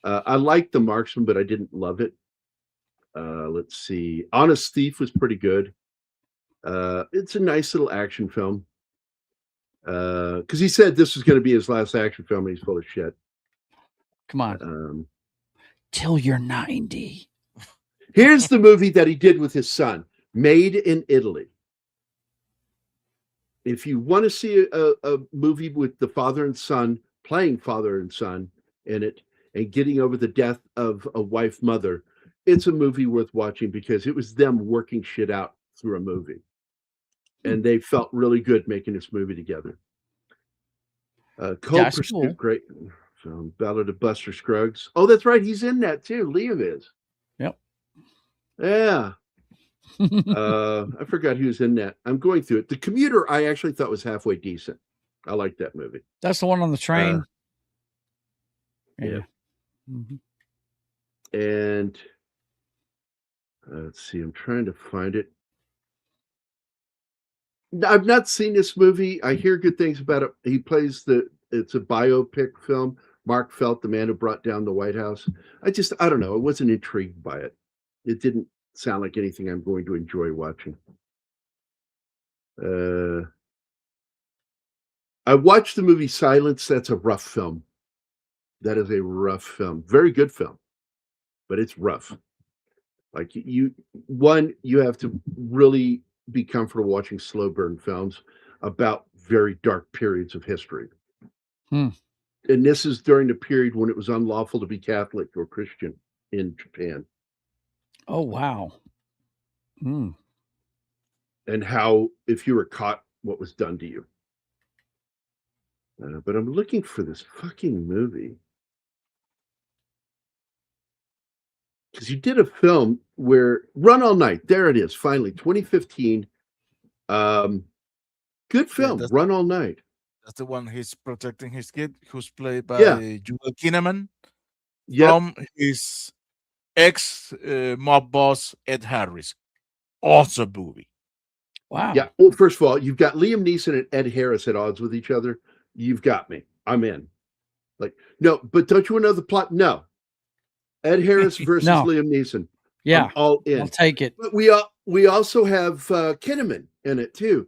I liked The Marksman, but I didn't love it. Let's see. Honest Thief was pretty good. It's a nice little action film. Because he said this was going to be his last action film, and he's full of shit. Come on. Till you're 90. Here's the movie that he did with his son, Made in Italy. If you want to see a movie with the father and son, playing father and son in it, and getting over the death of a wife mother, it's a movie worth watching because it was them working shit out through a movie. And they felt really good making this movie together. Cold Pursuit, cool. Great film. Ballad of Buster Scruggs. Oh, that's right. He's in that too. Liam is. Yep. Yeah. I forgot he was in that. I'm going through it. The Commuter, I actually thought was halfway decent. I like that movie. That's the one on the train. Yeah. Mm-hmm. And let's see. I'm trying to find it. I've not seen this movie. I hear good things about it. He plays it's a biopic film. Mark Felt, the man who brought down the White House. I don't know. I wasn't intrigued by it. It didn't sound like anything I'm going to enjoy watching. I watched the movie Silence. That's a rough film. That is a rough film. Very good film, but it's rough. Like you have to really be comfortable watching slow burn films about very dark periods of history. And this is during the period when it was unlawful to be Catholic or Christian in Japan. Oh, wow. And how, if you were caught, what was done to you. But I'm looking for this fucking movie. because you did a film where Run All Night. There it is, finally, 2015. Good film, that's, Run All Night. that's the one he's protecting his kid, who's played Yeah. by Joel Kinnaman Yep. from his ex mob boss Ed Harris. Awesome movie. Wow. Yeah. Well, first of all, you've got Liam Neeson and Ed Harris at odds with each other. You've got me. I'm in. Like, no, but don't you know the plot? No. Ed Harris versus No. Liam Neeson. Yeah. I'm all in. I'll take it. But we also have Kinnaman in it too.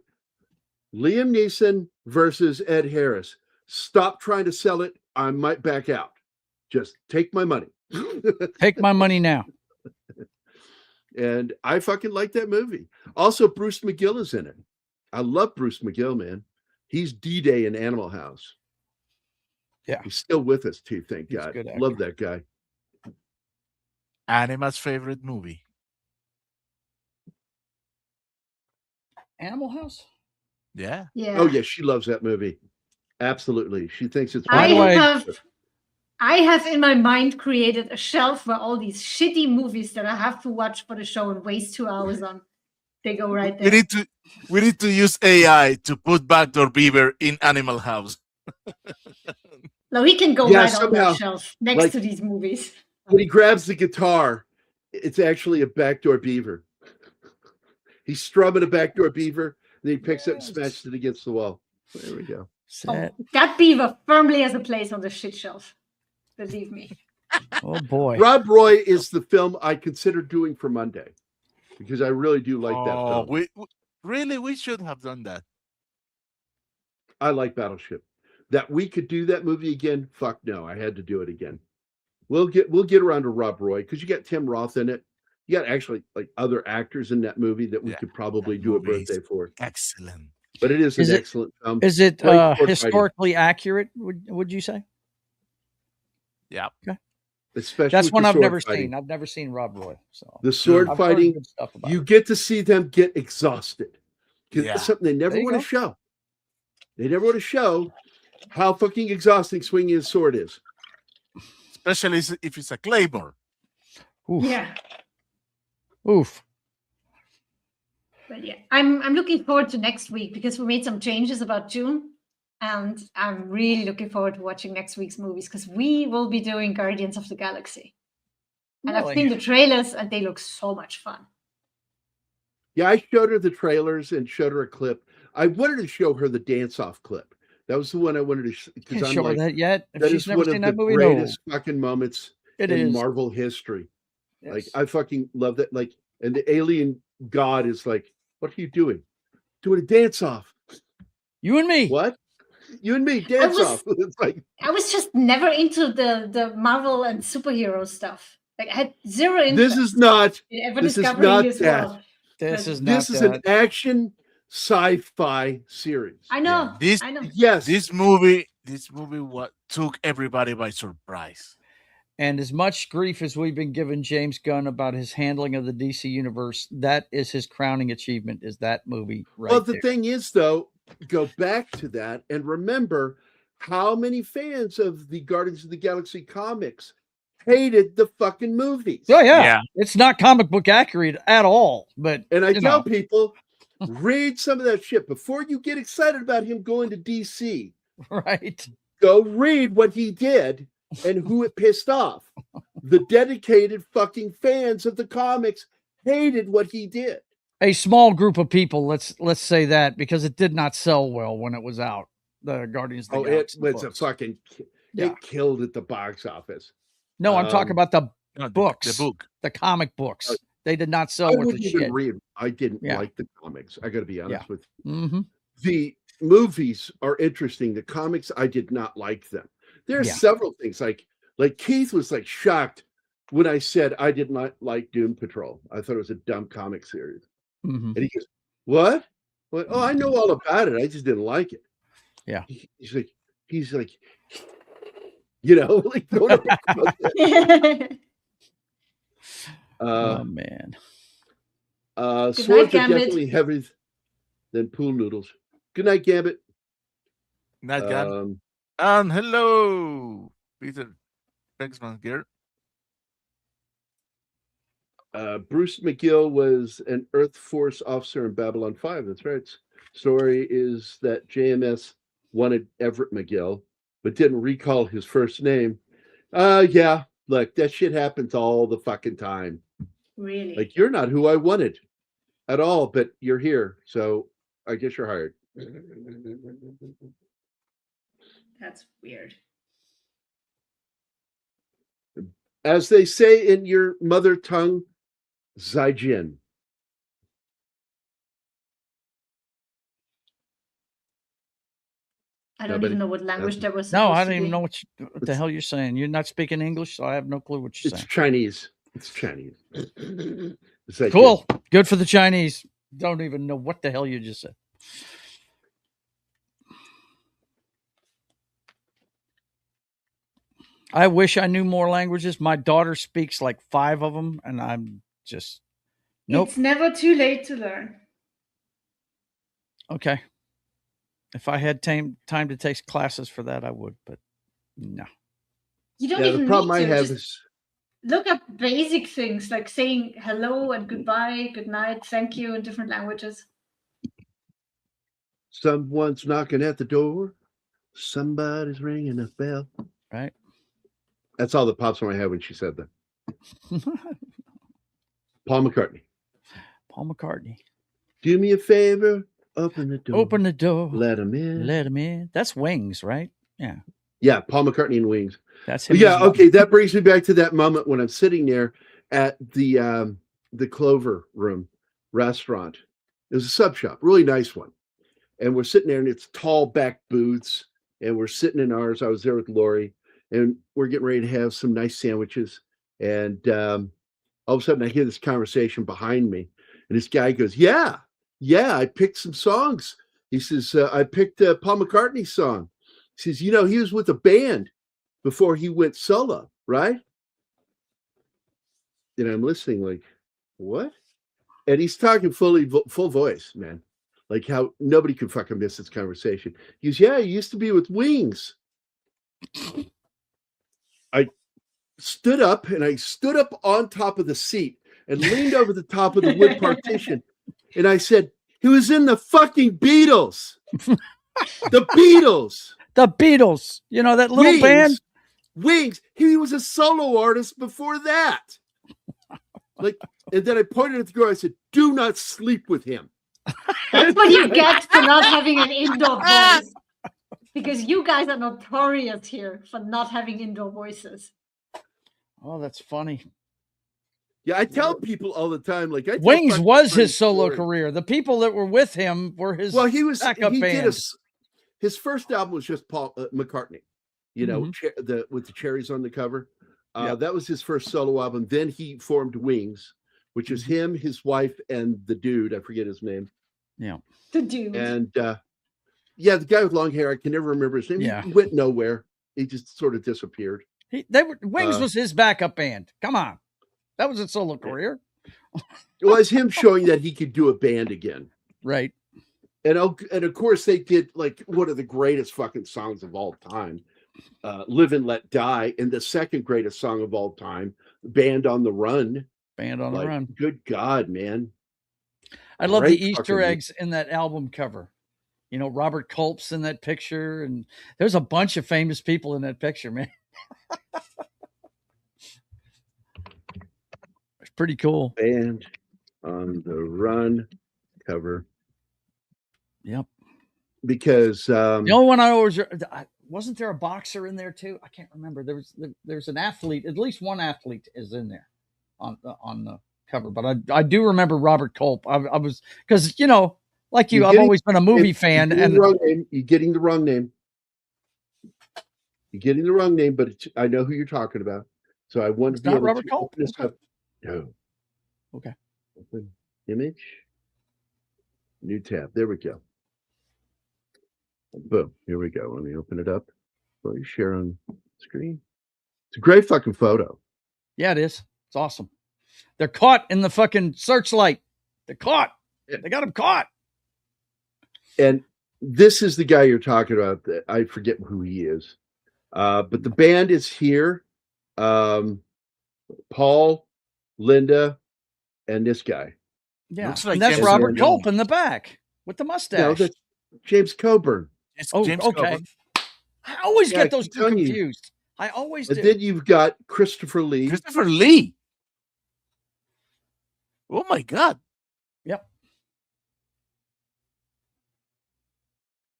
Liam Neeson versus Ed Harris. Stop trying to sell it. I might back out. Just take my money. Take my money now. And I fucking like that movie. Also, Bruce McGill is in it. I love Bruce McGill, man. He's D-Day in Animal House. Yeah. He's still with us too, thank He's a God. good actor. Love that guy. Anima's favorite movie. Animal House? Yeah. Yeah. Oh yeah, she loves that movie. Absolutely. She thinks it's By the way- I have in my mind created a shelf where all these shitty movies that I have to watch for the show and waste 2 hours on, they go right there. We need to use AI to put Backdoor Beaver in Animal House. Now he can go Yeah, right on somehow, that shelf next like- to these movies. when he grabs the guitar, it's actually a Backdoor Beaver. He's strumming a Backdoor Beaver, and he picks it and smashes it against the wall. There we go. Set. That beaver firmly has a place on the shit shelf. Believe me. Oh boy. Rob Roy is the film I consider doing for Monday because I really do like that film. We should have done that. I like Battleship. That we could do that movie again? Fuck no, I had to do it again. We'll get around to Rob Roy because you got Tim Roth in it. You got actually like other actors in that movie that we could probably that do a movie is birthday for. Excellent. But it is Is an it- excellent film. Is it Great sword fighting. historically accurate, would you say? Yeah. Especially That's with one the I've sword never fighting. seen. I've never seen Rob Roy. So The sword I've heard fighting, good stuff about you it. get to see them get exhausted. Because Yeah. that's something they never There you want to go. show. They never want to show how fucking exhausting swinging a sword is. Especially if it's a claymore. Oof. Yeah. Oof. But yeah, I'm looking forward to next week because we made some changes about June. And I'm really looking forward to watching next week's movies because we will be doing Guardians of the Galaxy. And I've Really? seen the trailers and they look so much fun. Yeah, I showed her the trailers and showed her a clip. I wanted to show her the dance-off clip. That was the one I wanted to because Can't I'm show her like, that yet. If that she's is never one of seen the that movie, greatest fucking moments it in is. Marvel history. Like Yes. I fucking love that. Like, and the alien god is like, "What are you doing? Doing a dance-off? You and me. What? You and me dance was- off?" It's like, I was just never into the Marvel and superhero stuff. Like I had zero interest this is not. in ever This is discovering not this that. world. This But is not This is that. an action sci-fi series. I know. This I know. Yes. this movie what took everybody by surprise. And as much grief as we've been giving James Gunn about his handling of the DC universe, that is his crowning achievement. Is that movie right Well, the there? thing is, though, go back to that and remember how many fans of the Guardians of the Galaxy comics hated the fucking movies. Oh yeah. Yeah. It's not comic book accurate at all. But And I you tell know. people, read some of that shit before you get excited about him going to DC. Right. Go read what he did and who it pissed off. The dedicated fucking fans of the comics hated what he did. A small group of people, let's say that, because it did not sell well when it was out. The Guardians of the Oh, it Galaxy was a books. fucking. Yeah. It killed at the box office. No, I'm talking about the No, books. The book. the comic books. Oh. They did not I sell worth wouldn't a even shit. read. I didn't Yeah. like the comics. I got to be honest with you. Mm-hmm. The movies are interesting. The comics, I did not like them. There are Yeah. several things like Keith was like shocked when I said I did not like Doom Patrol. I thought it was a dumb comic series, Mm-hmm. and he goes, "What? What? Oh, I know all about it. I just didn't like it." Yeah. He's like, you know, like don't ever about that. Oh man. Swords night, are Gambit. definitely heavier than pool noodles. Good night, Gambit. Not Gun. Um, And hello, Peter Bexman here. Bruce McGill was an Earth Force officer in Babylon 5. That's right. Story is that JMS wanted Everett McGill, but didn't recall his first name. Yeah, look, that shit happens all the fucking time. Really? Like, you're not who I wanted at all, but you're here, so I guess you're hired. That's weird. As they say in your mother tongue, Zaijin. I don't even know what language that was. No, I supposed don't to even be. know what the hell you're saying. You're not speaking English, so I have no clue what you're It's saying. Chinese. It's Chinese. Zaijin. Cool. Good for the Chinese. Don't even know what the hell you just said. I wish I knew more languages. My daughter speaks like 5 of them, and I'm just nope. It's never too late to learn. Okay. If I had time to take classes for that, I would, but no. You don't Yeah, even the problem need I to. have Just is look up basic things like saying hello and goodbye, good night, thank you in different languages. someone's knocking at the door. Somebody's ringing a bell. Right. That's all that pops in my head when she said that. Paul McCartney. Paul McCartney. Do me a favor. Open the door. Open the door. Let him in. Let him in. That's Wings, right? Yeah. Yeah, Paul McCartney and Wings. That's him. Yeah, okay. That brings me back to that moment when I'm sitting there at the Clover Room restaurant. It was a sub shop, really nice one. And we're sitting there, and it's tall back booths, and we're sitting in ours. I was there with Lori, and we're getting ready to have some nice sandwiches. And all of a sudden, I hear this conversation behind me, and this guy goes, "Yeah, I picked some songs." He says, "I picked a Paul McCartney song." He says, "You know, he was with a band before he went solo, right?" And I'm listening, like, what? And he's talking full voice, man. Like how nobody could fucking miss this conversation. He goes, "Yeah, he used to be with Wings." I stood up, and I stood up on top of the seat and leaned over the top of the wood partition. And I said, "He was in the fucking Beatles." The Beatles. The Beatles. You know, that little band? Wings. He was a solo artist before that. Like, and then I pointed at the girl. I said, "Do not sleep with him." That's what you get for not having an indoor voice. Because you guys are notorious here for not having indoor voices. Oh, that's funny. Yeah, I tell people all the time, like, Wings was his solo career. The people that were with him were his backup band. His first album was just Paul McCartney, you know, with the cherries on the cover. That was his first solo album. Then he formed Wings, which is him, his wife, and the dude. I forget his name. Yeah. The dude. And the guy with long hair. I can never remember his name. Yeah. He went nowhere. He just sort of disappeared. Wings was his backup band. Come on. That was a solo career. It was him showing that he could do a band again. Right. And of course they did like one of the greatest fucking songs of all time, "Live and Let Die," and the second greatest song of all time, "Band on the Run." Band on the Run. Good God, man. I love the Easter eggs in that album cover. You know, Robert Culp's in that picture, and there's a bunch of famous people in that picture, man. It's pretty cool. Band on the Run cover. Yep. Because the only one I always wasn't there a boxer in there too? I can't remember. There's an athlete. At least one athlete is in there on the cover. But I do remember Robert Culp. I was because like you, I've always been a movie fan. And you're getting the wrong name. You're getting the wrong name, but I know who you're talking about. So I want to be not able Robert to Culp. open this up. No. Okay. Open image. New tab. There we go. Boom. Here we go. Let me open it up. Will you share on screen? It's a great fucking photo. Yeah, it is. It's awesome. They're caught in the fucking searchlight. They're caught. They got him caught. And this is the guy you're talking about. I forget who he is. But the band is here. Paul, Linda, and this guy. Yeah, Looks like and that's James Robert Coburn. Culp in the back with the No, mustache. that's James Coburn. It's Oh, James okay. Coburn. I always Yeah, I get those keep two telling you. confused. I always And do. then you've got Christopher Lee. Christopher Lee. Oh my God. Yep.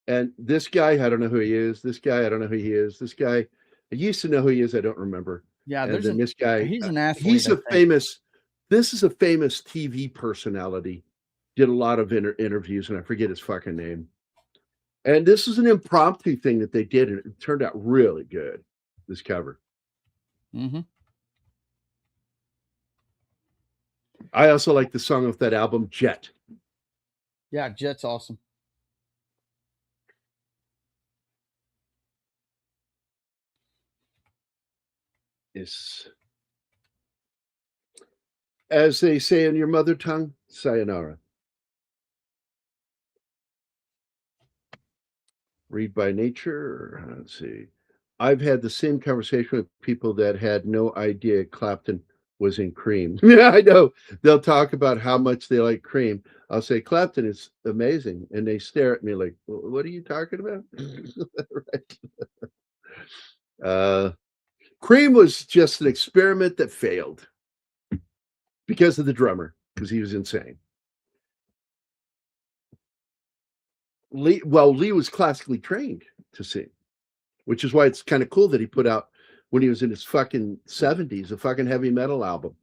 And this guy, I don't know who he is. This guy, I don't know who he is. This guy, I used to know who he is. I don't remember. Yeah, And there's then this guy, he's an athlete. he's I a think. famous. This is a famous TV personality. Did a lot of interviews, and I forget his fucking name. And this is an impromptu thing that they did, and it turned out really good. This cover. Mm-hmm. I also like the song of that album, Jet. Yeah, Jet's awesome. Is, as they say in your mother tongue, sayonara. Read by nature. Let's see. I've had the same conversation with people that had no idea Clapton was in Cream. Yeah, I know. They'll talk about how much they like Cream. I'll say, Clapton is amazing. And they stare at me like, what are you talking about? Right. Cream was just an experiment that failed because of the drummer, because he was insane. Lee was classically trained to sing, which is why it's kind of cool that he put out, when he was in his fucking 70s, a fucking heavy metal album.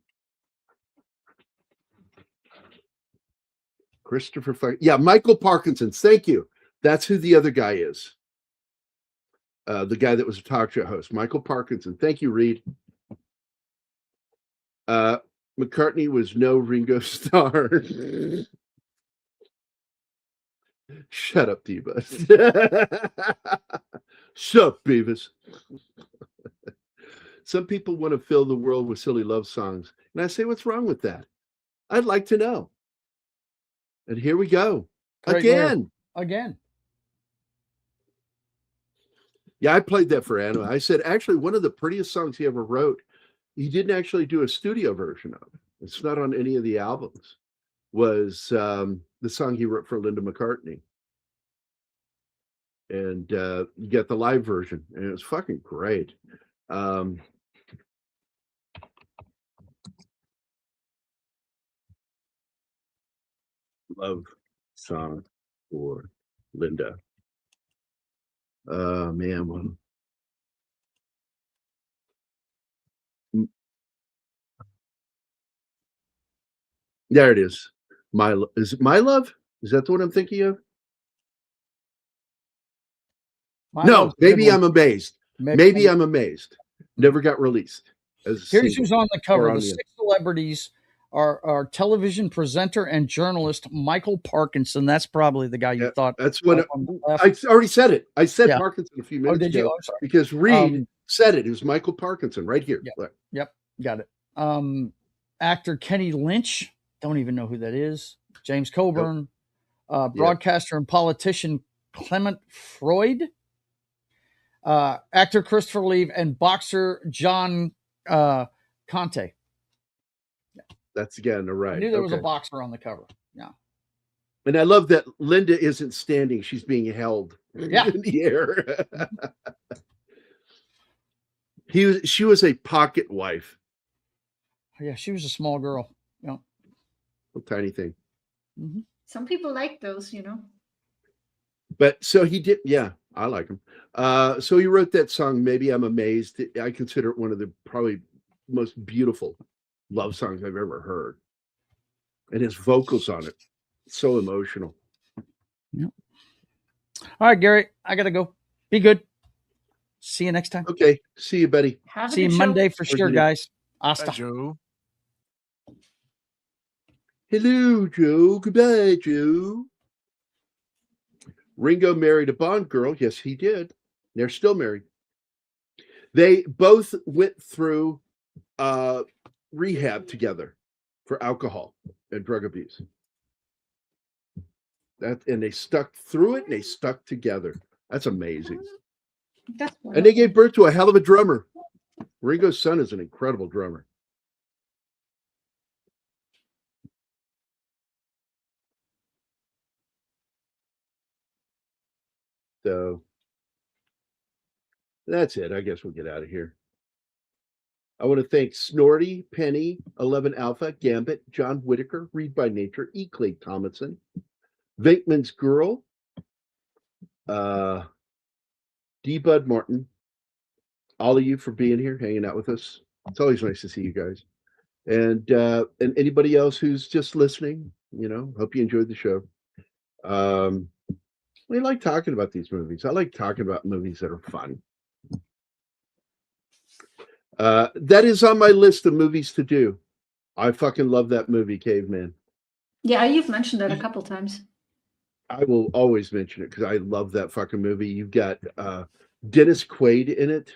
Michael Parkinson. Thank you. That's who the other guy is. The guy that was a talk show host, Michael Parkinson. Thank you, Reed. McCartney was no Ringo Starr. Shut up, Diva. Shut up, Beavis. Some people want to fill the world with silly love songs. And I say, what's wrong with that? I'd like to know. And here we go. Again. Yeah, I played that for Anna. I said, actually, one of the prettiest songs he ever wrote, he didn't actually do a studio version of. It's not on any of the albums. Was the song he wrote for Linda McCartney. And you get the live version, and it was fucking great. Love song for Linda. Man, well, there it is. Is it My Love? Is that the one I'm thinking of? No, Maybe I'm Amazed. Maybe I'm Amazed. Never got released. Here's who's on the cover. The 6 celebrities are television presenter and journalist Michael Parkinson. That's probably the guy you thought. That's what I already said it. I said Parkinson a few minutes ago. Oh, sorry. Because Reed said it. It was Michael Parkinson right here. Yep. Got it. Actor Kenny Lynch. Don't even know who that is. James Coburn. Broadcaster and politician Clement Freud. Actor Christopher Lee and boxer John Conte. That's again right. I knew there was a boxer on the cover. Yeah. And I love that Linda isn't standing; she's being held in the air. She was a pocket wife. Yeah, she was a small girl. Yeah, a tiny thing. Mm-hmm. Some people like those, But so he did. Yeah, I like him. So he wrote that song. Maybe I'm Amazed. I consider it one of the probably most beautiful love songs I've ever heard, and his vocals on it, so emotional. Yep. All right, Gary, I gotta go. Be good. See you next time. Okay, see you, buddy. See you Monday for sure, guys. Hasta. Bye, Joe. Hello, Joe. Goodbye, Joe. Ringo married a Bond girl. Yes, he did. They're still married. They both went through rehab together for alcohol and drug abuse. And they stuck through it, and they stuck together. That's amazing. And they gave birth to a hell of a drummer. Ringo's son is an incredible drummer. So that's it. I guess we'll get out of here. I want to thank Snorty, Penny, 11 Alpha, Gambit, John Whitaker, Read by Nature, E. Clay Tomlinson, Venkman's Girl, D. Bud Martin, all of you for being here, hanging out with us. It's always nice to see you guys. And anybody else who's just listening, hope you enjoyed the show. We like talking about these movies. I like talking about movies that are fun. That is on my list of movies to do. I fucking love that movie, Caveman. Yeah, you've mentioned that a couple times. I will always mention it because I love that fucking movie. You've got Dennis Quaid in it.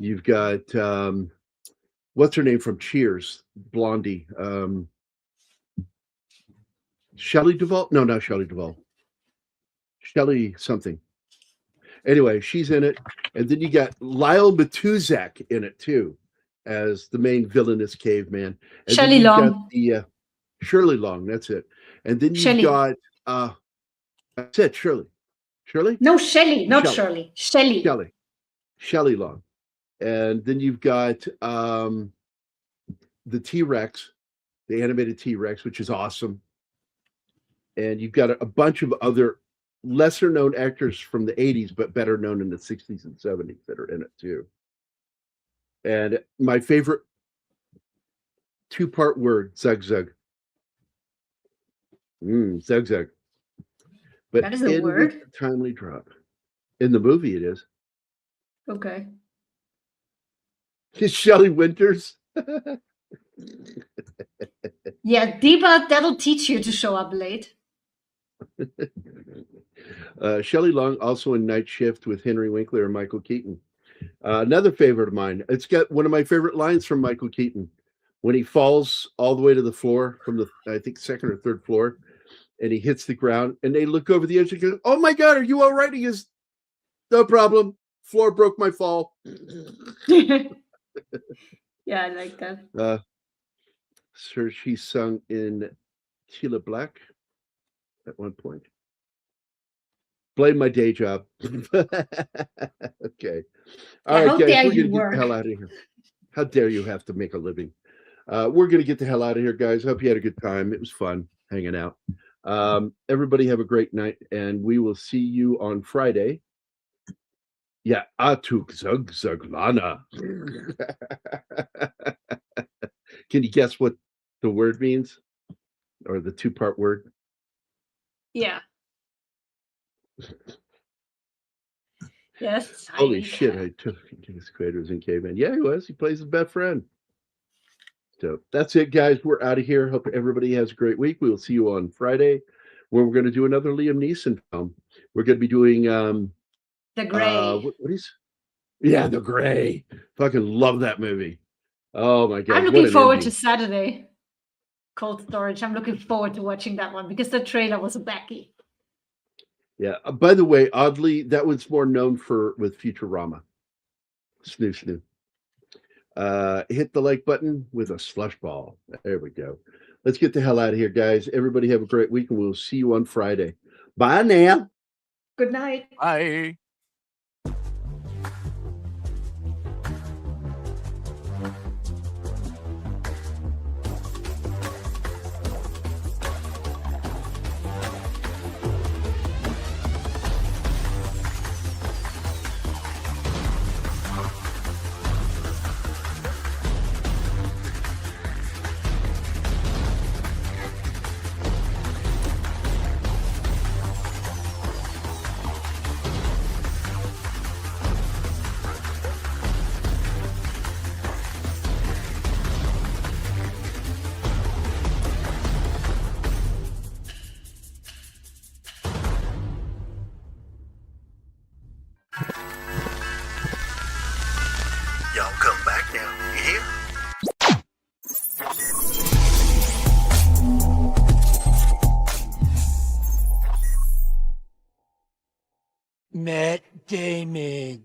You've got what's her name from Cheers? Blondie. Shelley Duvall? No, not Shelley Duvall. Shelley something. Anyway, she's in it. And then you got Lyle Matuzak in it too, as the main villainous caveman. And Shelley Long. Shirley Long, that's it. And then you've got that's it, Shirley. Shirley? No, Shelley, not Shirley. Shelley. Shelley Long. And then you've got the T-Rex, the animated T-Rex, which is awesome. And you've got a bunch of other lesser known actors from the 80s, but better known in the 60s and 70s that are in it too. And my favorite 2-part word, Zug Zug. Zug Zug. But that is a word? Timely drop. In the movie it is. Okay. It's Shelley Winters. Yeah, Deba, that'll teach you to show up late. Shelley Long, also in Night Shift with Henry Winkler and Michael Keaton. Another favorite of mine. It's got one of my favorite lines from Michael Keaton when he falls all the way to the floor from the, I think, 2nd or 3rd floor, and he hits the ground, and they look over the edge and go, "Oh my God, are you all right?" He goes, "No problem. Floor broke my fall." Yeah, I like that. Sir, she sung in Tila Black at one point. Blame my day job. Okay. All right, guys, we're gonna get the hell out of here. How dare you have to make a living? We're gonna get the hell out of here, guys. Hope you had a good time. It was fun hanging out. Everybody have a great night, and we will see you on Friday. Yeah, Atuk Zug Zuglana. Can you guess what the word means? Or the 2-part word? Yeah. Yes. Holy shit, I took his creators in Caveman. Yeah, he was. He plays his best friend. So that's it, guys. We're out of here. Hope everybody has a great week. We will see you on Friday, where we're going to do another Liam Neeson film. We're going to be doing The Gray. What is? Yeah, The Gray. Fucking love that movie. Oh my God. I'm looking forward to Saturday. Cold Storage. I'm looking forward to watching that one because the trailer was a backy. Yeah. By the way, oddly, that one's more known with Futurama. Snoo snoo. Hit the like button with a slush ball. There we go. Let's get the hell out of here, guys. Everybody have a great week, and we'll see you on Friday. Bye now. Good night. Bye. Y'all come back now, you hear? Matt Damon.